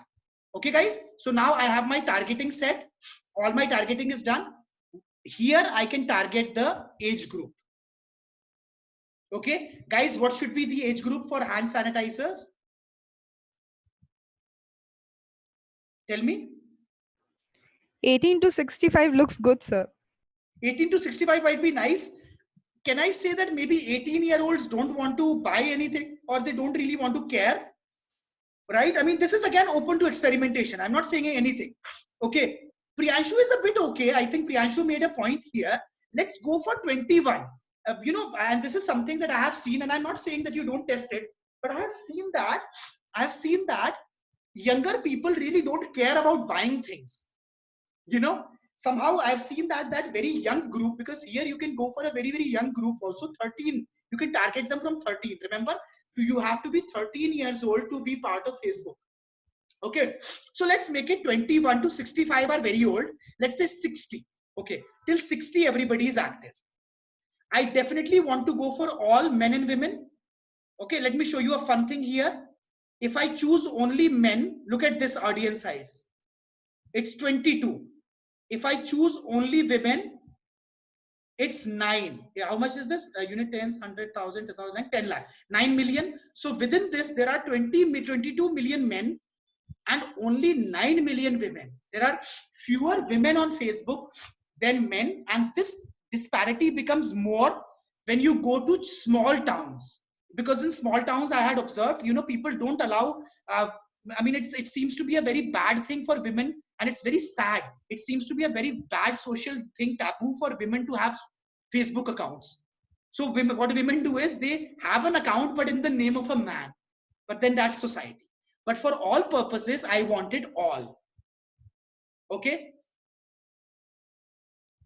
A: Okay, guys. So now I have my targeting set. All my targeting is done. Here I can target the age group. Okay, guys, what should be the age group for hand sanitizers? Tell me.
E: 18 to 65 looks good, sir.
A: 18 to 65 might be nice. Can I say that maybe 18-year-olds don't want to buy anything, or they don't really want to care? Right? I mean, this is again open to experimentation. I'm not saying anything. Okay. Priyanshu is a bit okay. I think Priyanshu made a point here. Let's go for 21. You know, and this is something that I have seen, and I'm not saying that you don't test it, but I have seen that younger people really don't care about buying things. You know, somehow I've seen that very young group, because here you can go for a very young group also. 13, you can target them from 13. Remember, you have to be 13 years old to be part of Facebook. Okay, so let's make it 21 to 65 are very old. Let's say 60. Okay, till 60 everybody is active. I definitely want to go for all men and women. Okay, let me show you a fun thing here. If I choose only men, look at this audience size. It's 22. If I choose only women, it's 9. Yeah, how much is this? Unit 10s, 100,000, 2,000, 10 lakh, 9 million. So within this, there are 22 million men and only 9 million women. There are fewer women on Facebook than men, and this disparity becomes more when you go to small towns. Because in small towns, I had observed, you know, people don't allow. I mean, it seems to be a very bad thing for women, and it's very sad. It seems to be a very bad social thing, taboo for women to have Facebook accounts. So what women do is they have an account, but in the name of a man. But then that's society. But for all purposes, I want it all. Okay.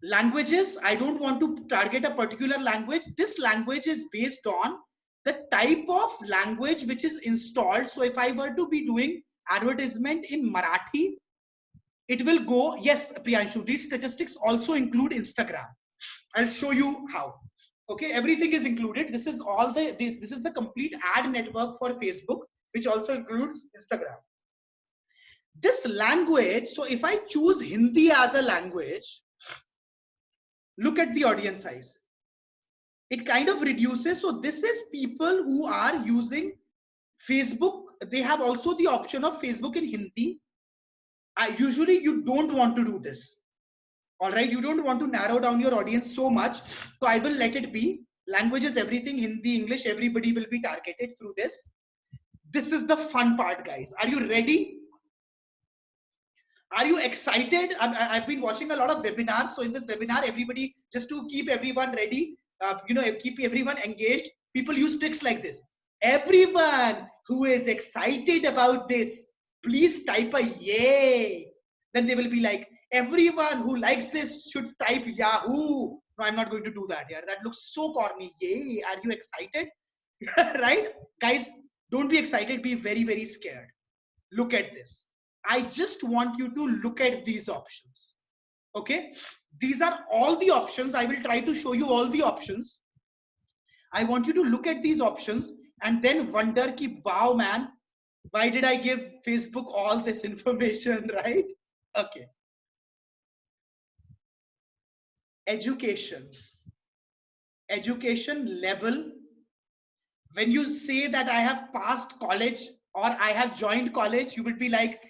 A: Languages, I don't want to target a particular language. This language is based on the type of language which is installed. So if I were to be doing advertisement in Marathi, it will go, yes, Priyanshu, these statistics also include Instagram. I'll show you how. Okay, everything is included. This is all this is the complete ad network for Facebook, which also includes Instagram. This language, so if I choose Hindi as a language, look at the audience size. It kind of reduces. So this is people who are using Facebook. They have also the option of Facebook in Hindi. Usually you don't want to do this. All right, you don't want to narrow down your audience so much. So I will let it be. Language is everything. Hindi, English, everybody will be targeted through this. This is the fun part, guys. Are you ready? Are you excited? I've been watching a lot of webinars. So in this webinar, everybody, just to keep everyone ready, you know, keep everyone engaged, people use tricks like this. Everyone who is excited about this, please type a yay. Then they will be like, everyone who likes this should type Yahoo. No, I'm not going to do that. Yeah, that looks so corny. Yay, are you excited? Right? Guys, don't be excited. Be very scared. Look at this. I just want you to look at these options. Okay, these are all the options. I will try to show you all the options. I want you to look at these options and then wonder, ki, wow, man, why did I give Facebook all this information, right? Okay. Education level. When you say that I have passed college or I have joined college, you will be like,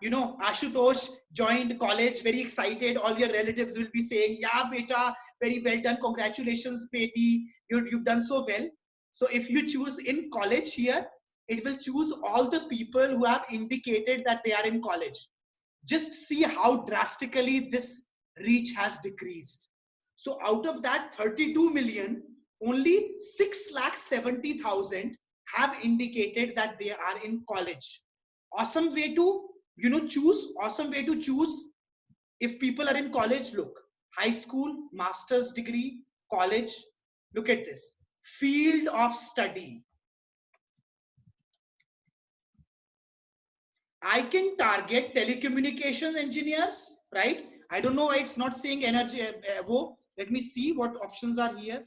A: you know, Ashutosh joined college, very excited. All your relatives will be saying, yeah, beta, very well done. Congratulations, Beti. You've done so well. So if you choose in college here, it will choose all the people who have indicated that they are in college. Just see how drastically this reach has decreased. So out of that 32 million, only 6,70,000 have indicated that they are in college. Awesome way to, you know, choose. Awesome way to choose. If people are in college, look, high school, master's degree, college. Look at this. Field of study. I can target telecommunications engineers, right? I don't know why it's not saying energy. Let me see what options are here.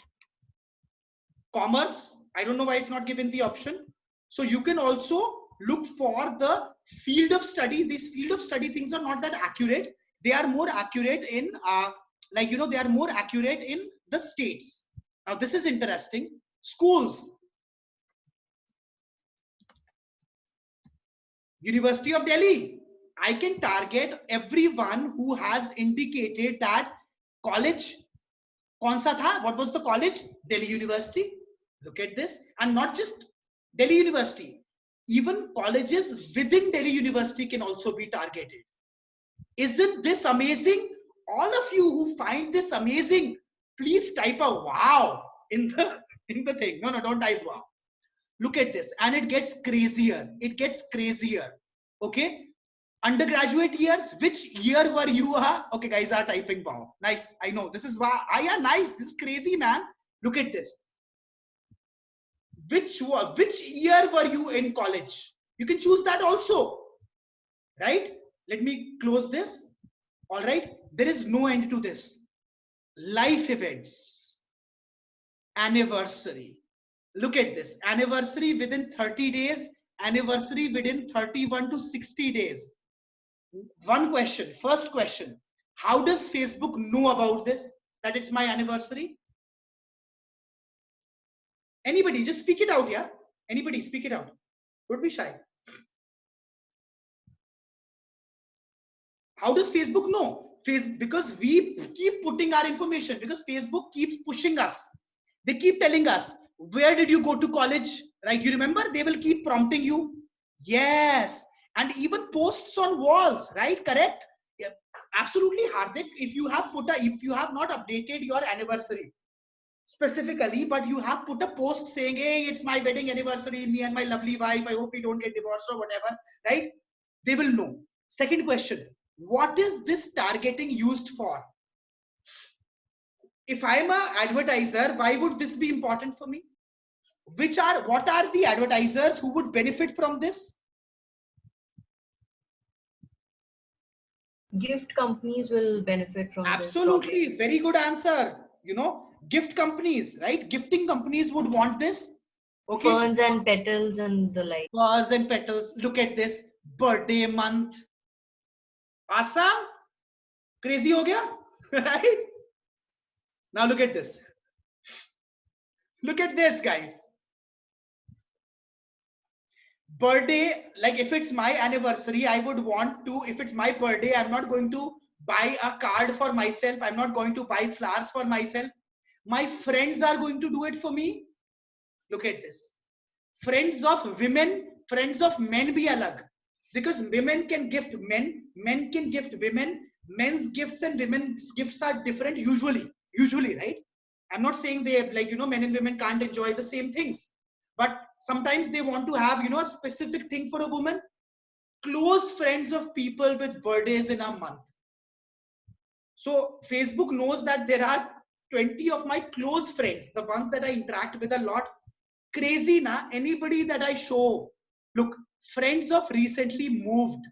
A: Commerce. I don't know why it's not given the option. So you can also look for the field of study. These field of study things are not that accurate. They are more accurate in, like, you know, they are more accurate in the states. Now this is interesting. Schools. University of Delhi. I can target everyone who has indicated that college, kaun sa tha? What was the college? Delhi University. Look at this. And not just Delhi University, even colleges within Delhi University can also be targeted. Isn't this amazing? All of you who find this amazing, please type a wow in the thing. No, don't type wow. Look at this, and it gets crazier. It gets crazier. Okay. Undergraduate years, which year were you? Okay, guys are typing wow. Nice. I know this is wow. Yeah, nice. This is crazy, man. Look at this. Which year were you in college? You can choose that also, right? Let me close this. All right. There is no end to this. Life events, anniversary. Look at this. Anniversary within 30 days, anniversary within 31 to 60 days. One question, first question. How does Facebook know about this? That it's my anniversary? Anybody, just speak it out, yeah? Anybody, speak it out. Don't be shy. How does Facebook know? Because we keep putting our information, because Facebook keeps pushing us. They keep telling us, where did you go to college? Right? You remember? They will keep prompting you. Yes. And even posts on walls, right? Correct? Yeah. Absolutely, Hardik. If you have not updated your anniversary specifically, but you have put a post saying, hey, it's my wedding anniversary, me and my lovely wife, I hope we don't get divorced or whatever, right? They will know. Second question, what is this targeting used for? If I'm an advertiser, why would this be important for me? What are the advertisers who would benefit from this?
C: Gift companies will benefit from
A: Absolutely.
C: this.
A: Very good answer. You know, gift companies, right? Gifting companies would want this. Okay.
C: Ferns and petals and the like.
A: Ferns and petals. Look at this. Birthday month. Awesome. Crazy ho gaya? Right? Now look at this. Look at this, guys. Birthday, like if it's my anniversary, I would want to, if it's my birthday, I'm not going to buy a card for myself. I'm not going to buy flowers for myself. My friends are going to do it for me. Look at this. Friends of women, friends of men be alag. Because women can gift men, men can gift women. Men's gifts and women's gifts are different usually, right? I'm not saying they, like, you know, men and women can't enjoy the same things. But sometimes they want to have, you know, a specific thing for a woman. Close friends of people with birthdays in a month. So Facebook knows that there are 20 of my close friends, the ones that I interact with a lot. Crazy, na? Anybody that I show, look, friends of recently moved.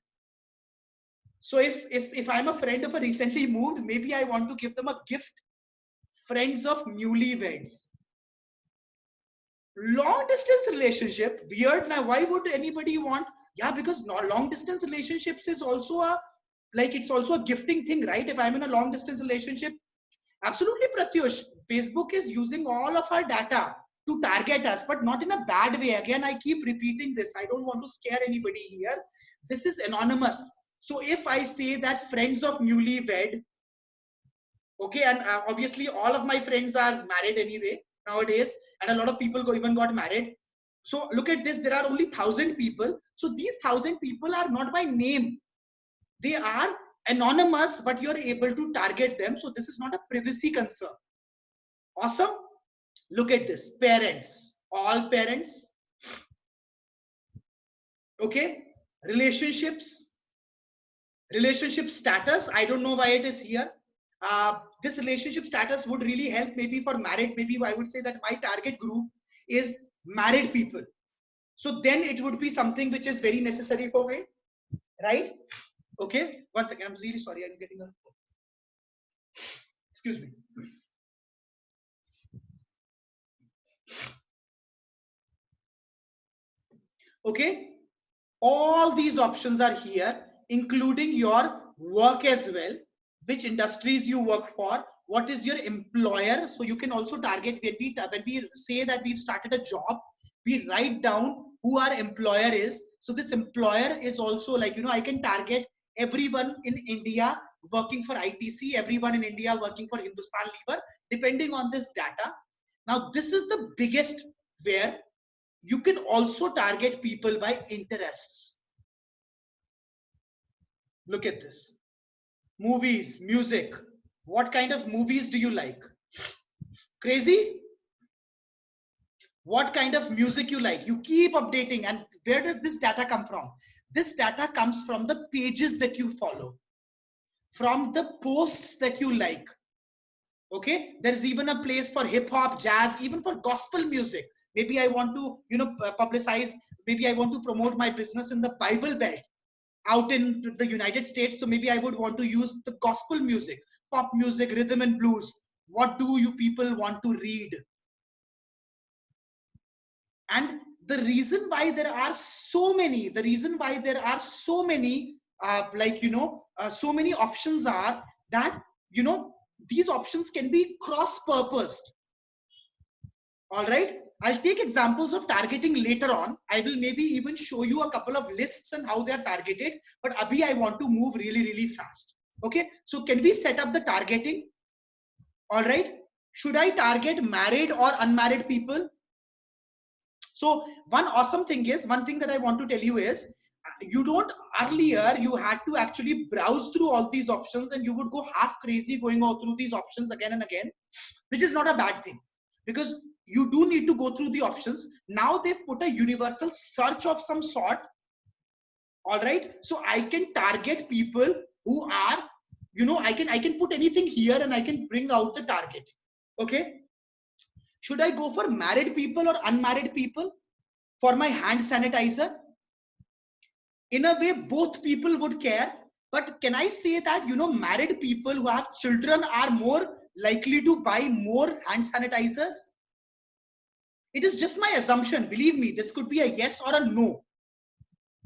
A: So if I'm a friend of a recently moved, maybe I want to give them a gift. Friends of newlyweds. Long distance relationship, weird. Now, why would anybody want? Yeah, because long distance relationships is also it's also a gifting thing, right? If I'm in a long distance relationship, absolutely, Pratyush, Facebook is using all of our data to target us, but not in a bad way. Again, I keep repeating this. I don't want to scare anybody here. This is anonymous. So if I say that friends of newlywed, okay, and obviously all of my friends are married anyway nowadays, and a lot of people even got married. So look at this, there are only 1,000 people. So these 1,000 people are not by name. They are anonymous, but you're able to target them. So this is not a privacy concern. Awesome. Look at this, parents, all parents. Okay, relationships, relationship status. I don't know why it is here. This relationship status would really help maybe for married. Maybe I would say that my target group is married people. So then it would be something which is very necessary for me, right? Okay, one second. I'm really sorry. I'm getting a. Excuse me. Okay, all these options are here, including your work as well. Which industries you work for, what is your employer. So you can also target, when we say that we've started a job, we write down who our employer is. So this employer is also, like, you know, I can target everyone in India working for ITC, everyone in India working for Hindustan Lever, depending on this data. Now, this is the biggest where you can also target people by interests. Look at this. Movies, music. What kind of movies do you like? Crazy? What kind of music you like? You keep updating. And where does this data come from? This data comes from the pages that you follow, from the posts that you like. Okay, there's even a place for hip hop, jazz, even for gospel music. Maybe I want to, publicize, maybe I want to promote my business in the Bible Belt out in the United States. So maybe I would want to use the gospel music, pop music, rhythm and blues. What do you people want to read? And the reason why there are so many, so many options are that, these options can be cross-purposed. All right. I'll take examples of targeting later on. I will maybe even show you a couple of lists and how they are targeted. But abhi I want to move really, really fast. Okay. So can we set up the targeting? All right. Should I target married or unmarried people? So one awesome thing is, one thing that I want to tell you is, earlier you had to actually browse through all these options and you would go half crazy going out through these options again and again, which is not a bad thing, because you do need to go through the options. Now they've put a universal search of some sort. All right. So I can target people who are, I can put anything here and I can bring out the target. Okay. Should I go for married people or unmarried people for my hand sanitizer? In a way, both people would care. But can I say that, married people who have children are more likely to buy more hand sanitizers? It is just my assumption. Believe me, this could be a yes or a no.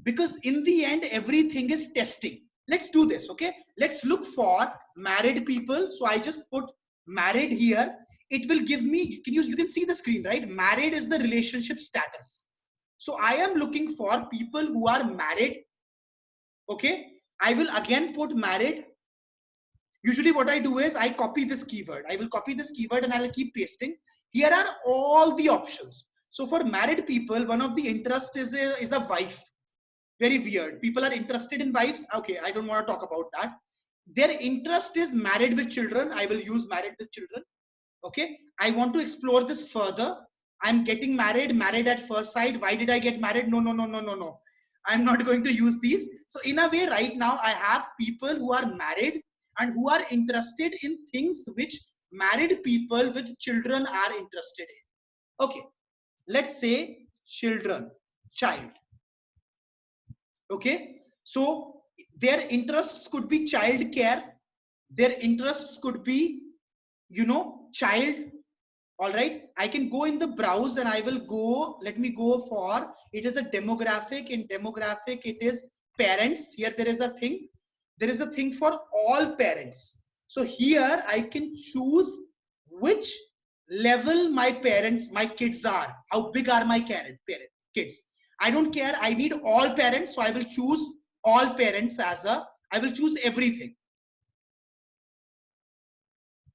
A: Because in the end, everything is testing. Let's do this, okay? Let's look for married people. So I just put married here. It will give me, you can see the screen, right? Married is the relationship status. So I am looking for people who are married. Okay. I will again put married. Usually what I do is I copy this keyword. I will copy this keyword and I will keep pasting. Here are all the options. So for married people, one of the interests is a wife. Very weird. People are interested in wives. Okay. I don't want to talk about that. Their interest is married with children. I will use married with children. Okay. I want to explore this further. I'm getting married at first sight. Why did I get married? No. I'm not going to use these. So in a way, right now, I have people who are married and who are interested in things which married people with children are interested in. Okay. Let's say child. Okay. So their interests could be child care. Their interests could be, child. All right, I can go in the browse and I will go, let me go for, it is a demographic. In demographic, it is parents. Here there is a thing for all parents. So here I can choose which level my kids are. How big are my kids? I don't care. I need all parents. So I will choose all parents I will choose everything.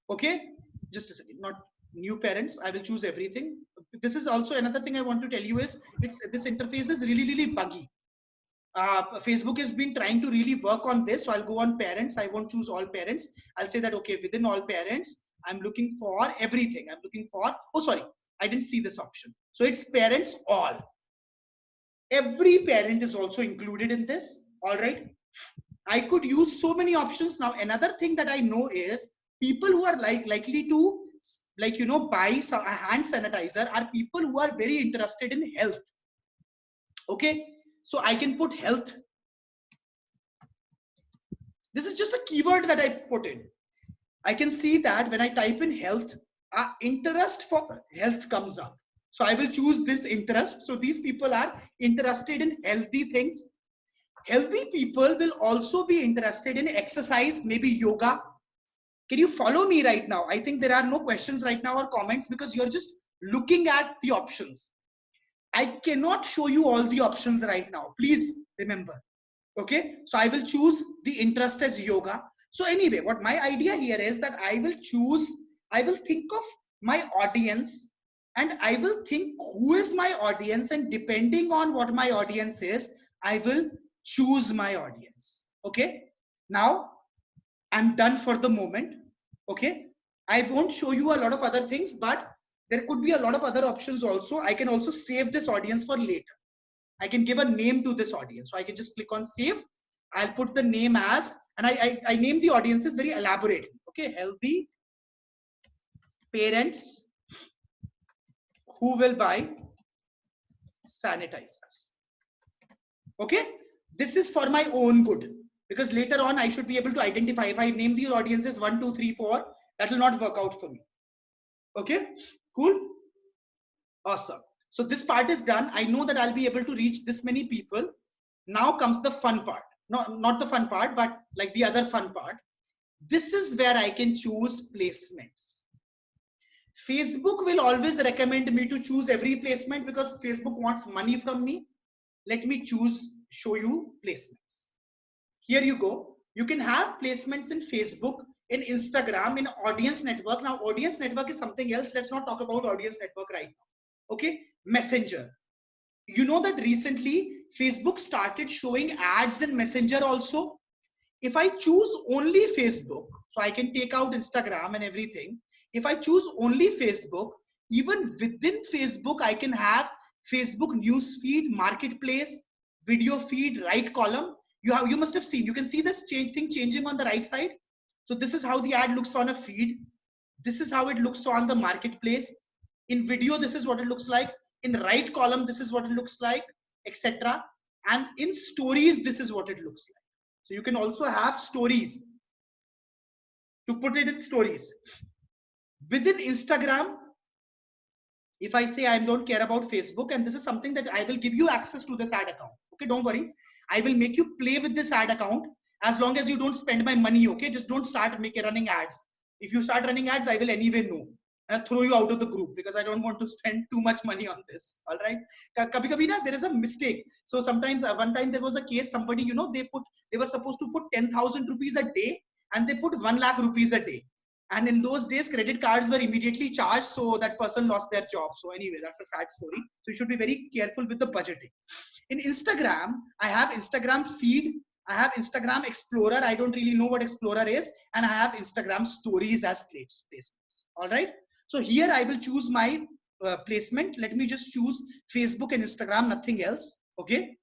A: Okay, just a second, not new parents. I will choose everything. This is also another thing I want to tell you is this interface is really, really buggy. Facebook has been trying to really work on this. So I'll go on parents. I won't choose all parents. I'll say that, okay, within all parents, I'm looking for everything. I'm looking for, oh, sorry, I didn't see this option. So it's parents all. Every parent is also included in this. All right. I could use so many options. Now, another thing that I know is people who are likely to buy some hand sanitizer are people who are very interested in health. Okay. So I can put health. This is just a keyword that I put in. I can see that when I type in health, interest for health comes up. So I will choose this interest. So these people are interested in healthy things. Healthy people will also be interested in exercise, maybe yoga. Can you follow me right now? I think there are no questions right now or comments because you're just looking at the options. I cannot show you all the options right now. Please remember. Okay, so I will choose the interest as yoga. So anyway, what my idea here is that I will think of my audience, and I will think who is my audience, and depending on what my audience is, I will choose my audience. Okay, now I'm done for the moment. Okay, I won't show you a lot of other things, but there could be a lot of other options also. I can also save this audience for later. I can give a name to this audience. So I can just click on save. I'll put the name as, and I name the audiences very elaborately. Okay, healthy parents who will buy sanitizers. Okay, this is for my own good, because later on I should be able to identify. If I name these audiences 1, 2, 3, 4, that will not work out for me. Okay, cool, awesome. So this part is done. I know that I'll be able to reach this many people. Now comes the fun part. Not the fun part, but like the other fun part. This is where I can choose placements. Facebook will always recommend me to choose every placement because Facebook wants money from me. Let me show you placements. Here you go. You can have placements in Facebook, in Instagram, in audience network. Now, audience network is something else. Let's not talk about audience network right now. Okay, Messenger. You know that recently Facebook started showing ads in Messenger also. If I choose only Facebook, so I can take out Instagram and everything. If I choose only Facebook, even within Facebook, I can have Facebook news feed, marketplace, video feed, right column. You must have seen, you can see this thing changing on the right side. So this is how the ad looks on a feed. This is how it looks on the marketplace. In video, this is what it looks like. In the right column, this is what it looks like, etc. And in stories, this is what it looks like. So you can also have stories, to put it in stories. Within Instagram, if I say I don't care about Facebook, and this is something that I will give you access to this ad account. Okay, don't worry. I will make you play with this ad account as long as you don't spend my money. Okay, just don't start running ads. If you start running ads, I will anyway know. I'll throw you out of the group because I don't want to spend too much money on this. All right. Kabhi kabhi na, there is a mistake. So sometimes, one time there was a case, somebody, you know, they were supposed to put 10,000 rupees a day and they put 1 lakh rupees a day. And in those days, credit cards were immediately charged. So that person lost their job. So anyway, that's a sad story. So you should be very careful with the budgeting. In Instagram, I have Instagram feed. I have Instagram Explorer. I don't really know what Explorer is. And I have Instagram stories as placements. All right. So here I will choose my placement. Let me just choose Facebook and Instagram, nothing else. Okay.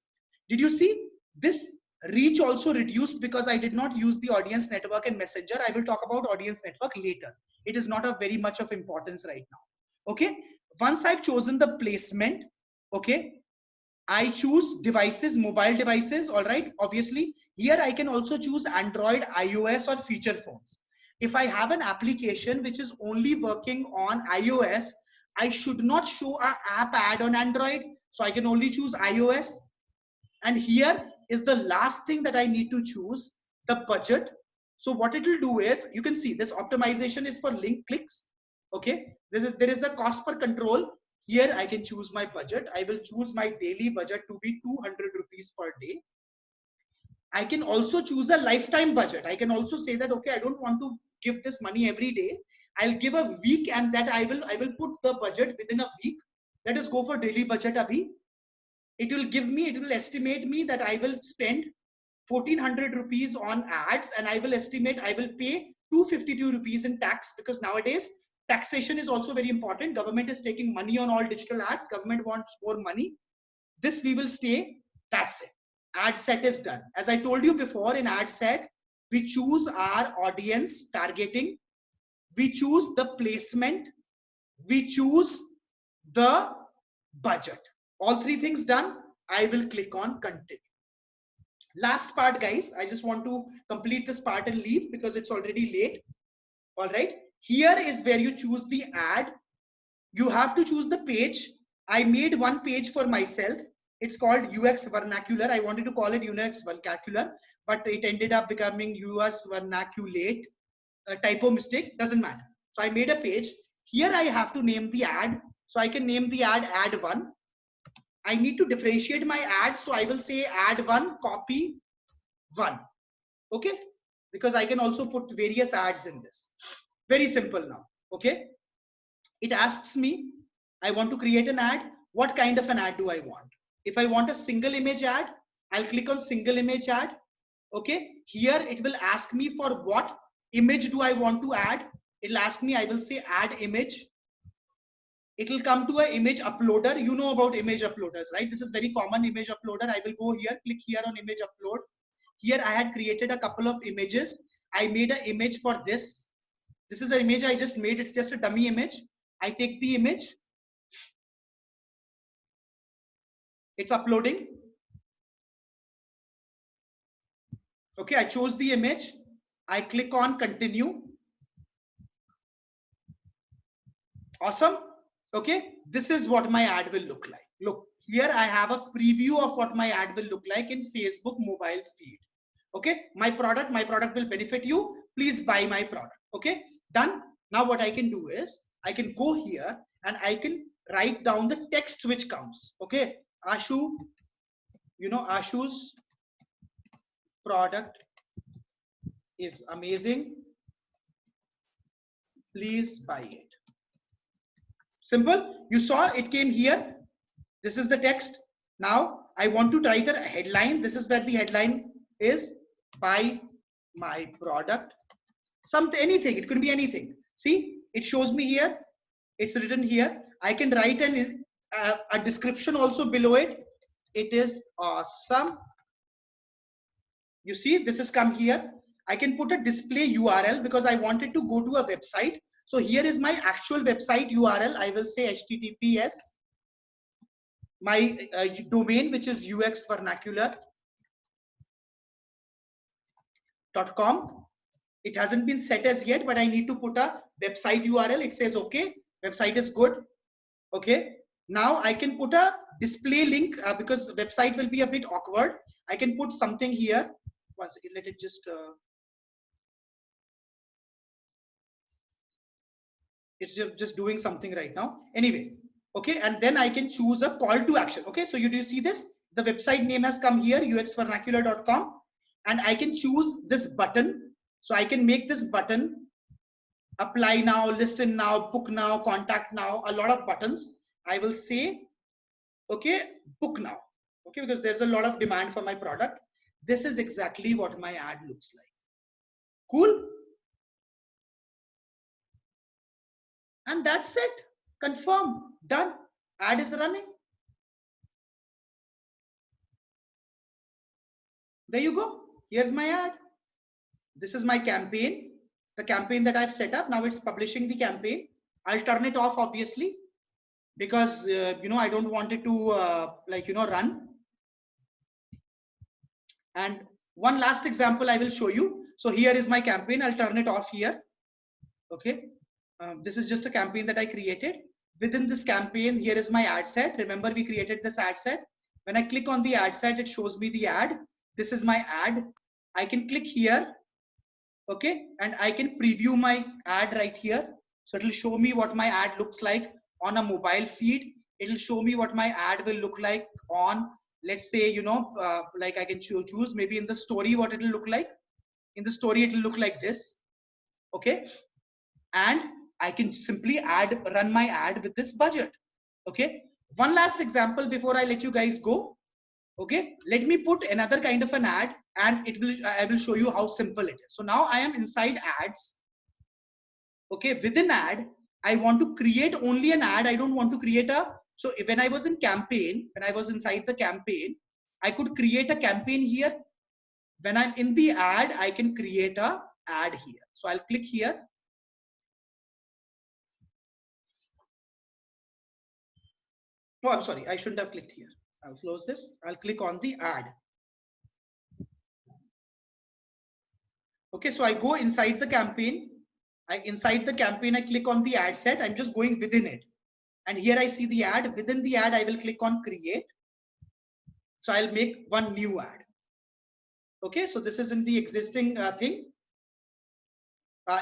A: Did you see this reach also reduced because I did not use the audience network and Messenger? I will talk about audience network later. It is not of very much of importance right now. Okay. Once I've chosen the placement, okay, I choose devices, mobile devices. All right. Obviously, here I can also choose Android, iOS, or feature phones. If I have an application which is only working on iOS, I should not show an app ad on Android. So I can only choose iOS. And here is the last thing that I need to choose, the budget. So what it will do is, you can see this optimization is for link clicks. Okay. There is a cost per control. Here I can choose my budget. I will choose my daily budget to be 200 rupees per day. I can also choose a lifetime budget. I can also say that, okay, I don't want to give this money every day. I'll give a week, and that I will put the budget within a week. Let us go for daily budget abhi. It will estimate me that I will spend 1400 rupees on ads, and I will pay 252 rupees in tax, because nowadays taxation is also very important. Government is taking money on all digital ads. Government wants more money. This we will stay. That's it. Ad set is done. As I told you before, in ad set, we choose our audience targeting, we choose the placement, we choose the budget. All three things done. I will click on continue. Last part, guys, I just want to complete this part and leave because it's already late. All right. Here is where you choose the ad. You have to choose the page. I made one page for myself. It's called UX Vernacular. I wanted to call it UX Vernacular, but it ended up becoming UX Vernaculate. A typo mistake, doesn't matter. So I made a page. Here I have to name the ad. So I can name the ad 1. I need to differentiate my ad. So I will say ad 1, copy, one. Okay, because I can also put various ads in this. Very simple now. Okay, it asks me, I want to create an ad. What kind of an ad do I want? If I want a single image ad, I'll click on single image ad. Okay, here it will ask me for what image do I want to add. It'll ask me, I will say add image. It will come to an image uploader. You know about image uploaders, right? This is very common, image uploader. I will go here, click here on image upload. Here I had created a couple of images. I made an image for this. This is an image I just made. It's just a dummy image. I take the image. It's uploading. Okay, I chose the image. I click on continue. Awesome. Okay, this is what my ad will look like. Look, here I have a preview of what my ad will look like in Facebook mobile feed. Okay, my product will benefit you. Please buy my product. Okay, done. Now what I can do is I can go here and I can write down the text which comes. Okay, Ashu, you know, Ashu's product is amazing. Please buy it. Simple. You saw it came here. This is the text. Now I want to write a headline. This is where the headline is. Buy my product. Something, anything. It could be anything. See, it shows me here. It's written here. I can write a description also below it. It is awesome. You see, this has come here. I can put a display URL because I wanted to go to a website. So here is my actual website URL. I will say HTTPS. My domain, which is uxvernacular.com. It hasn't been set as yet, but I need to put a website URL. It says, okay, website is good. Okay. Now I can put a display link because website will be a bit awkward. I can put something here. One second, let it just, it's just doing something right now. Anyway, okay, and then I can choose a call to action. Okay, so you do see this? The website name has come here, uxvernacular.com, and I can choose this button. So I can make this button apply now, listen now, book now, contact now, a lot of buttons. I will say, okay, book now. Okay, because there's a lot of demand for my product. This is exactly what my ad looks like. Cool. And that's it. Confirm. Done. Ad is running. There you go. Here's my ad. This is my campaign. The campaign that I've set up. Now it's publishing the campaign. I'll turn it off, obviously, because you know, I don't want it to like, you know, run. And one last example I will show you. So here is my campaign. I'll turn it off here. Okay. This is just a campaign that I created. Within this campaign, here is my ad set. Remember, we created this ad set. When I click on the ad set, it shows me the ad. This is my ad. I can click here. Okay. And I can preview my ad right here. So it will show me what my ad looks like on a mobile feed. It will show me what my ad will look like on, let's say, you know, like I can choose maybe in the story what it will look like. In the story, it will look like this. Okay. And I can simply run my ad with this budget. Okay. One last example before I let you guys go. Okay. Let me put another kind of an ad and I will show you how simple it is. So now I am inside ads. Okay. Within ad, I want to create only an ad. I don't want to create so when I was in campaign, when I was inside the campaign, I could create a campaign here. When I'm in the ad, I can create a ad here. So I'll click here. Oh, I'm sorry. I shouldn't have clicked here. I'll close this. I'll click on the ad. Okay. So I go inside the campaign. Inside the campaign, I click on the ad set. I'm just going within it. And here I see the ad. Within the ad, I will click on create. So I'll make one new ad. Okay. So this is in the existing thing.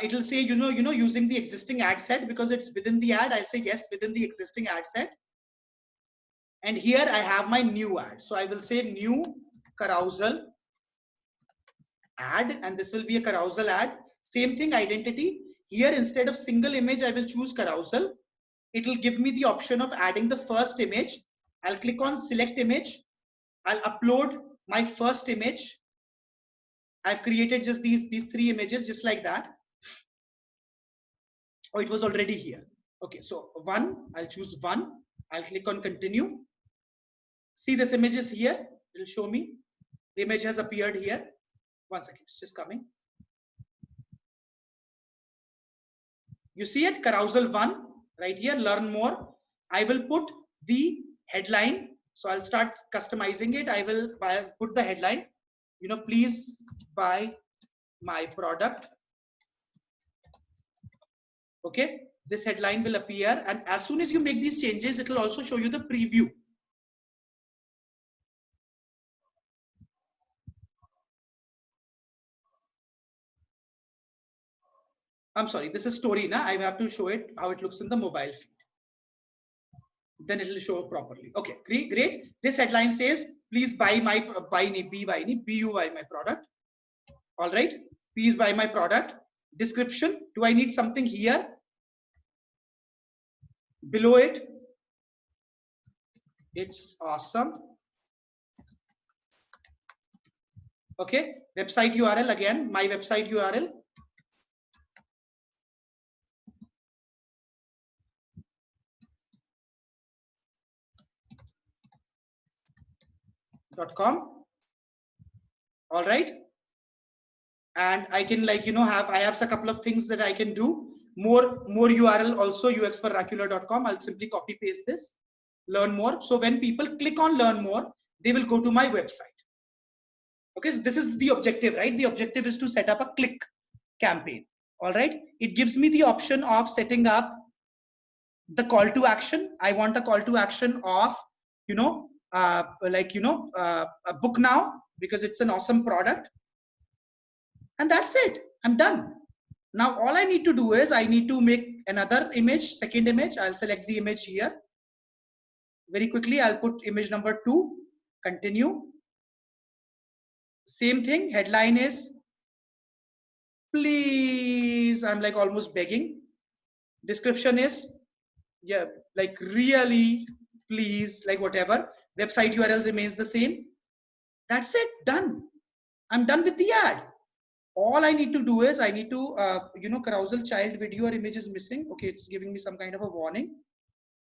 A: It will say, you know, using the existing ad set because it's within the ad. I'll say yes, within the existing ad set. And here I have my new ad. So I will say new carousel ad, and this will be a carousel ad. Same thing, identity. Here, instead of single image, I will choose carousel. It will give me the option of adding the first image. I'll click on select image. I'll upload my first image. I've created just these 3 images, just like that. Oh, it was already here. Okay, so 1, I'll choose 1. I'll click on continue. See, this image is here. It will show me. The image has appeared here. 1 second, it's just coming. You see it, carousel 1, right here, learn more. I will put the headline. So I'll start customizing it. I will put the headline, you know, please buy my product. Okay, this headline will appear, and as soon as you make these changes, it will also show you the preview. I'm sorry, this is story now. I have to show it how it looks in the mobile feed. Then it will show properly. Okay, great. This headline says, please buy my product. All right, please buy my product. Description, do I need something here? Below it, it's awesome. Okay, website URL again, my website URL. .com. All right, and I can, like, you know, I have a couple of things that I can do. More URL also, uxvernacular.com. I'll simply copy paste this. Learn more. So when people click on learn more, they will go to my website. Okay, so this is the objective, right? The objective is to set up a click campaign. All right, it gives me the option of setting up the call to action. I want a call to action of, you know, a book now, because it's an awesome product. And that's it. I'm done. Now all I need to do is I need to make another image, second image. I'll select the image here. Very quickly, I'll put image number 2. Continue. Same thing. Headline is, please. I'm like almost begging. Description is, yeah, like really, please, like whatever. Website URL remains the same. That's it. Done. I'm done with the ad. All I need to do is I need to, you know, carousel child video or image is missing. Okay, it's giving me some kind of a warning.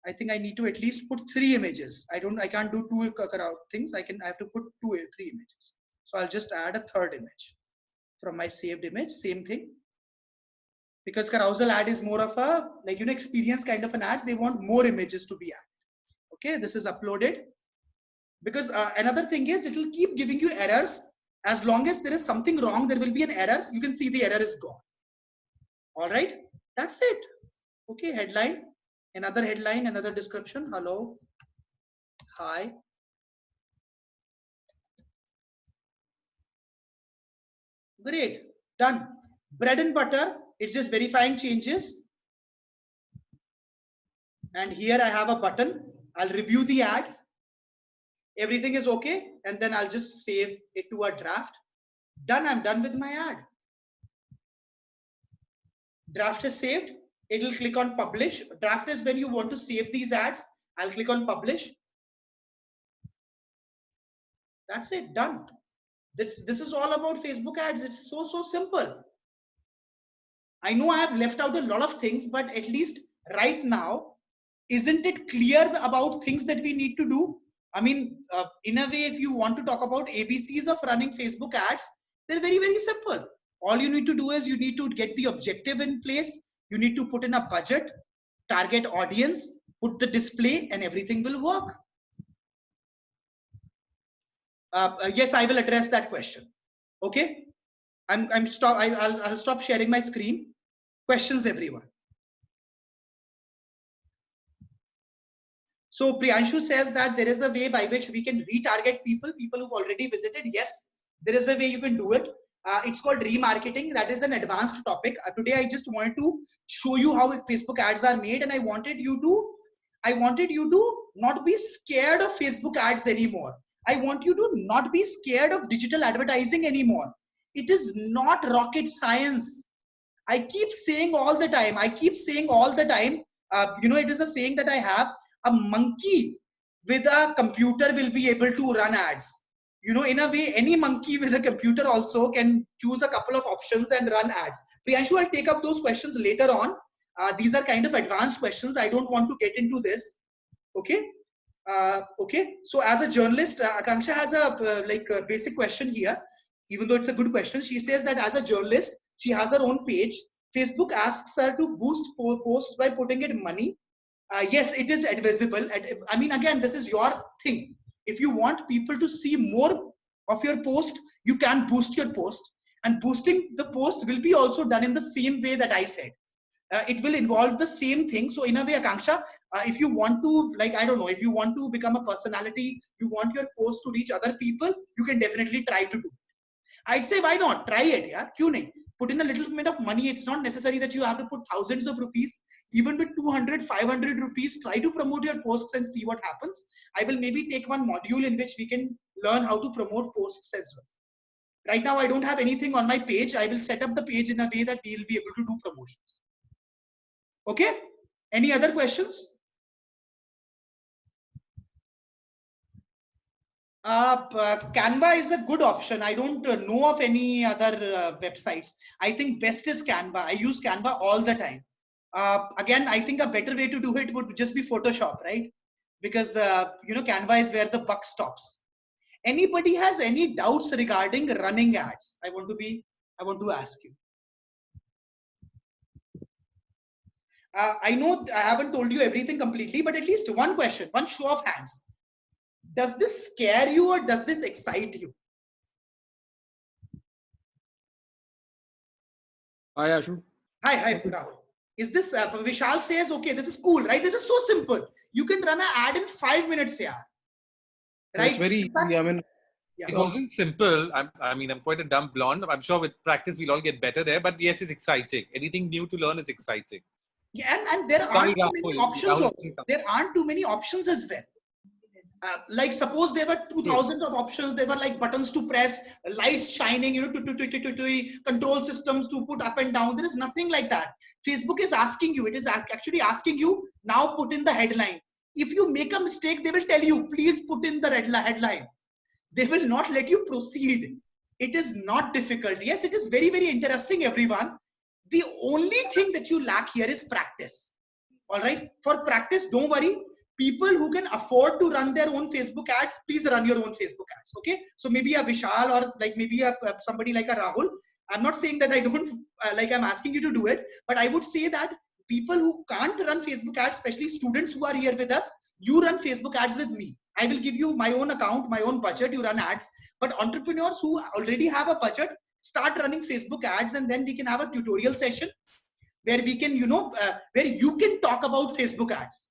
A: I think I need to at least put 3 images. I can't do 2 things. I have to put 3 images. So I'll just add a 3rd image from my saved image. Same thing. Because carousel ad is more of a, like, you know, experience kind of an ad. They want more images to be added. Okay, this is uploaded. Because another thing is, it will keep giving you errors. As long as there is something wrong, there will be an error. You can see the error is gone. All right, that's it. Okay, headline, another description. Hello, hi. Great, done. Bread and butter, it's just verifying changes. And here I have a button. I'll review the ad. Everything is okay, and then I'll just save it to a draft. Done. I'm done with my ad. Draft is saved. It will click on publish. Draft is when you want to save these ads. I'll click on publish. That's it. Done. This is all about Facebook ads. It's so simple. I know I have left out a lot of things, but at least right now, isn't it clear about things that we need to do? I mean, in a way, if you want to talk about ABCs of running Facebook ads, they're very, very simple. All you need to do is you need to get the objective in place. You need to put in a budget, target audience, put the display, and everything will work. Yes, I will address that question. Okay, I'll stop sharing my screen. Questions, everyone? So Priyanshu says that there is a way by which we can retarget people who've already visited. Yes, there is a way you can do it. It's called remarketing. That is an advanced topic. Today I just wanted to show you how Facebook ads are made, and I wanted you to not be scared of Facebook ads anymore. I want you to not be scared of digital advertising anymore. It is not rocket science. I keep saying all the time. It is a saying that I have. A monkey with a computer will be able to run ads. In a way, any monkey with a computer also can choose a couple of options and run ads. Priyanshu, I'll take up those questions later on. These are kind of advanced questions. I don't want to get into this. Okay. Okay. So as a journalist, Akanksha has a basic question here. Even though it's a good question, she says that as a journalist, she has her own page. Facebook asks her to boost posts by putting in money. Yes, it is advisable. I mean, again, this is your thing. If you want people to see more of your post, you can boost your post. And boosting the post will be also done in the same way that I said. It will involve the same thing. So in a way, Akanksha, if you want to, if you want to become a personality, you want your post to reach other people, you can definitely try to do it. I'd say, why not? Try it, yeah. Kyun nahi? Put in a little bit of money. It's not necessary that you have to put thousands of rupees. Even with 200, 500 rupees, try to promote your posts and see what happens. I will maybe take one module in which we can learn how to promote posts as well. Right now, I don't have anything on my page. I will set up the page in a way that we will be able to do promotions. Okay? Any other questions? Canva is a good option. I don't know of any other websites. I think best is Canva. I use Canva all the time. Again, I think a better way to do it would just be Photoshop, right? Because Canva is where the buck stops. Anybody has any doubts regarding running ads? I want to ask you. I know I haven't told you everything completely, but at least one question, one show of hands. Does this scare you or does this excite you?
F: Hi, Ashu.
A: Hi, Rahul. Is this, Vishal says, okay, this is cool, right? This is so simple. You can run an ad in 5 minutes, yeah. Right?
F: It's very easy. I mean,
D: it wasn't simple. I'm quite a dumb blonde. I'm sure with practice we'll all get better there. But yes, it's exciting. Anything new to learn is exciting.
A: Yeah, and there aren't too many options also. There aren't too many options as well. Like suppose there were 2,000 of options. There were like buttons to press, lights shining, control systems to put up and down. There is nothing like that. Facebook is asking you. It is actually asking you now put in the headline. If you make a mistake, they will tell you, please put in the headline. They will not let you proceed. It is not difficult. Yes, it is very, very interesting, everyone. The only thing that you lack here is practice. All right. For practice, don't worry. People who can afford to run their own Facebook ads, please run your own Facebook ads. Okay. So maybe a Vishal or like maybe somebody like a Rahul. I'm not saying that I don't I'm asking you to do it, but I would say that people who can't run Facebook ads, especially students who are here with us, you run Facebook ads with me. I will give you my own account, my own budget, you run ads. But entrepreneurs who already have a budget, start running Facebook ads, and then we can have a tutorial session where we can, where you can talk about Facebook ads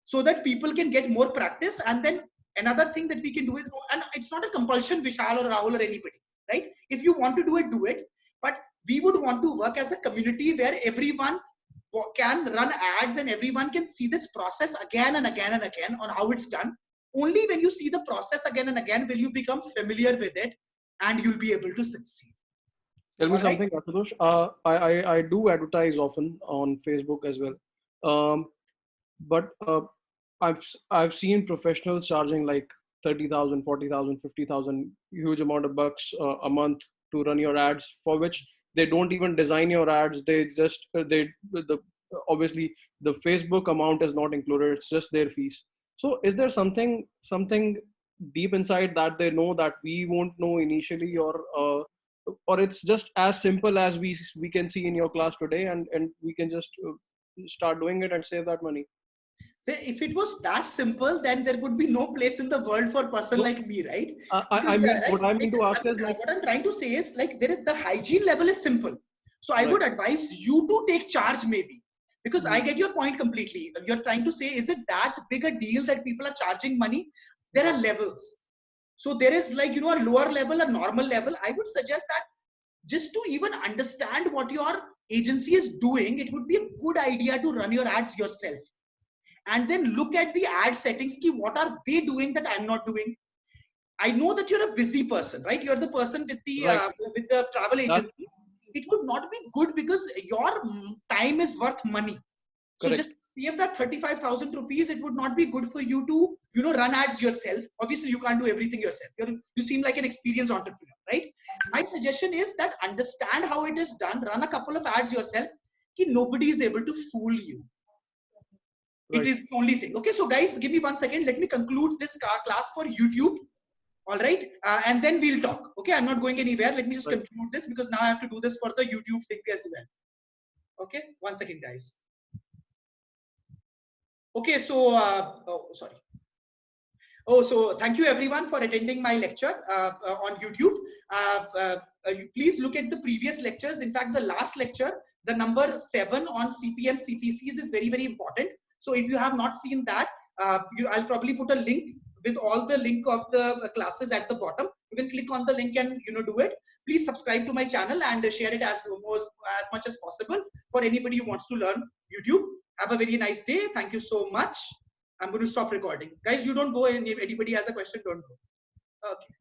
A: so that people can get more practice. And then another thing that we can do is, and it's not a compulsion, Vishal or Rahul or anybody, right? If you want to do it, do it. But we would want to work as a community where everyone can run ads and everyone can see this process again and again and again on how it's done. Only when you see the process again and again will you become familiar with it and you'll be able to succeed.
F: Tell me something, Ashutosh. I do advertise often on Facebook as well. But I've seen professionals charging like 30,000, 40,000, 50,000, huge amount of bucks a month to run your ads, for which they don't even design your ads. They just obviously the Facebook amount is not included. It's just their fees. So is there something deep inside that they know that we won't know initially, or it's just as simple as we can see in your class today, and we can just start doing it and save that money?
A: If it was that simple, then there would be no place in the world for a person like me, right?
F: What I mean to ask is
A: what I'm trying to say is like the hygiene level is simple. So I would advise you to take charge maybe, because I get your point completely. You're trying to say, is it that big a deal that people are charging money? There are levels. So there is like, a lower level, a normal level. I would suggest that just to even understand what your agency is doing, it would be a good idea to run your ads yourself. And then look at the ad settings. What are they doing that I'm not doing? I know that you're a busy person, right? You're the person with the travel agency. It would not be good because your time is worth money. So
F: Correct.
A: just save that 35,000 rupees. It would not be good for you to, run ads yourself. Obviously, you can't do everything yourself. You seem like an experienced entrepreneur, right? My suggestion is that understand how it is done. Run a couple of ads yourself. Nobody is able to fool you. It is the only thing. Okay, so guys, give me 1 second. Let me conclude this class for YouTube. All right, and then we'll talk. Okay, I'm not going anywhere. Let me just conclude this because now I have to do this for the YouTube thing as well. Okay, 1 second, guys. Okay, so so thank you everyone for attending my lecture on YouTube. Please look at the previous lectures. In fact, the last lecture, the number 7 on CPM CPCs is very, very important. So if you have not seen that, I'll probably put a link with all the link of the classes at the bottom. You can click on the link and do it. Please subscribe to my channel and share it as much as possible for anybody who wants to learn YouTube. Have a very nice day. Thank you so much. I'm going to stop recording. Guys, you don't go. Anybody has a question, don't go. Okay.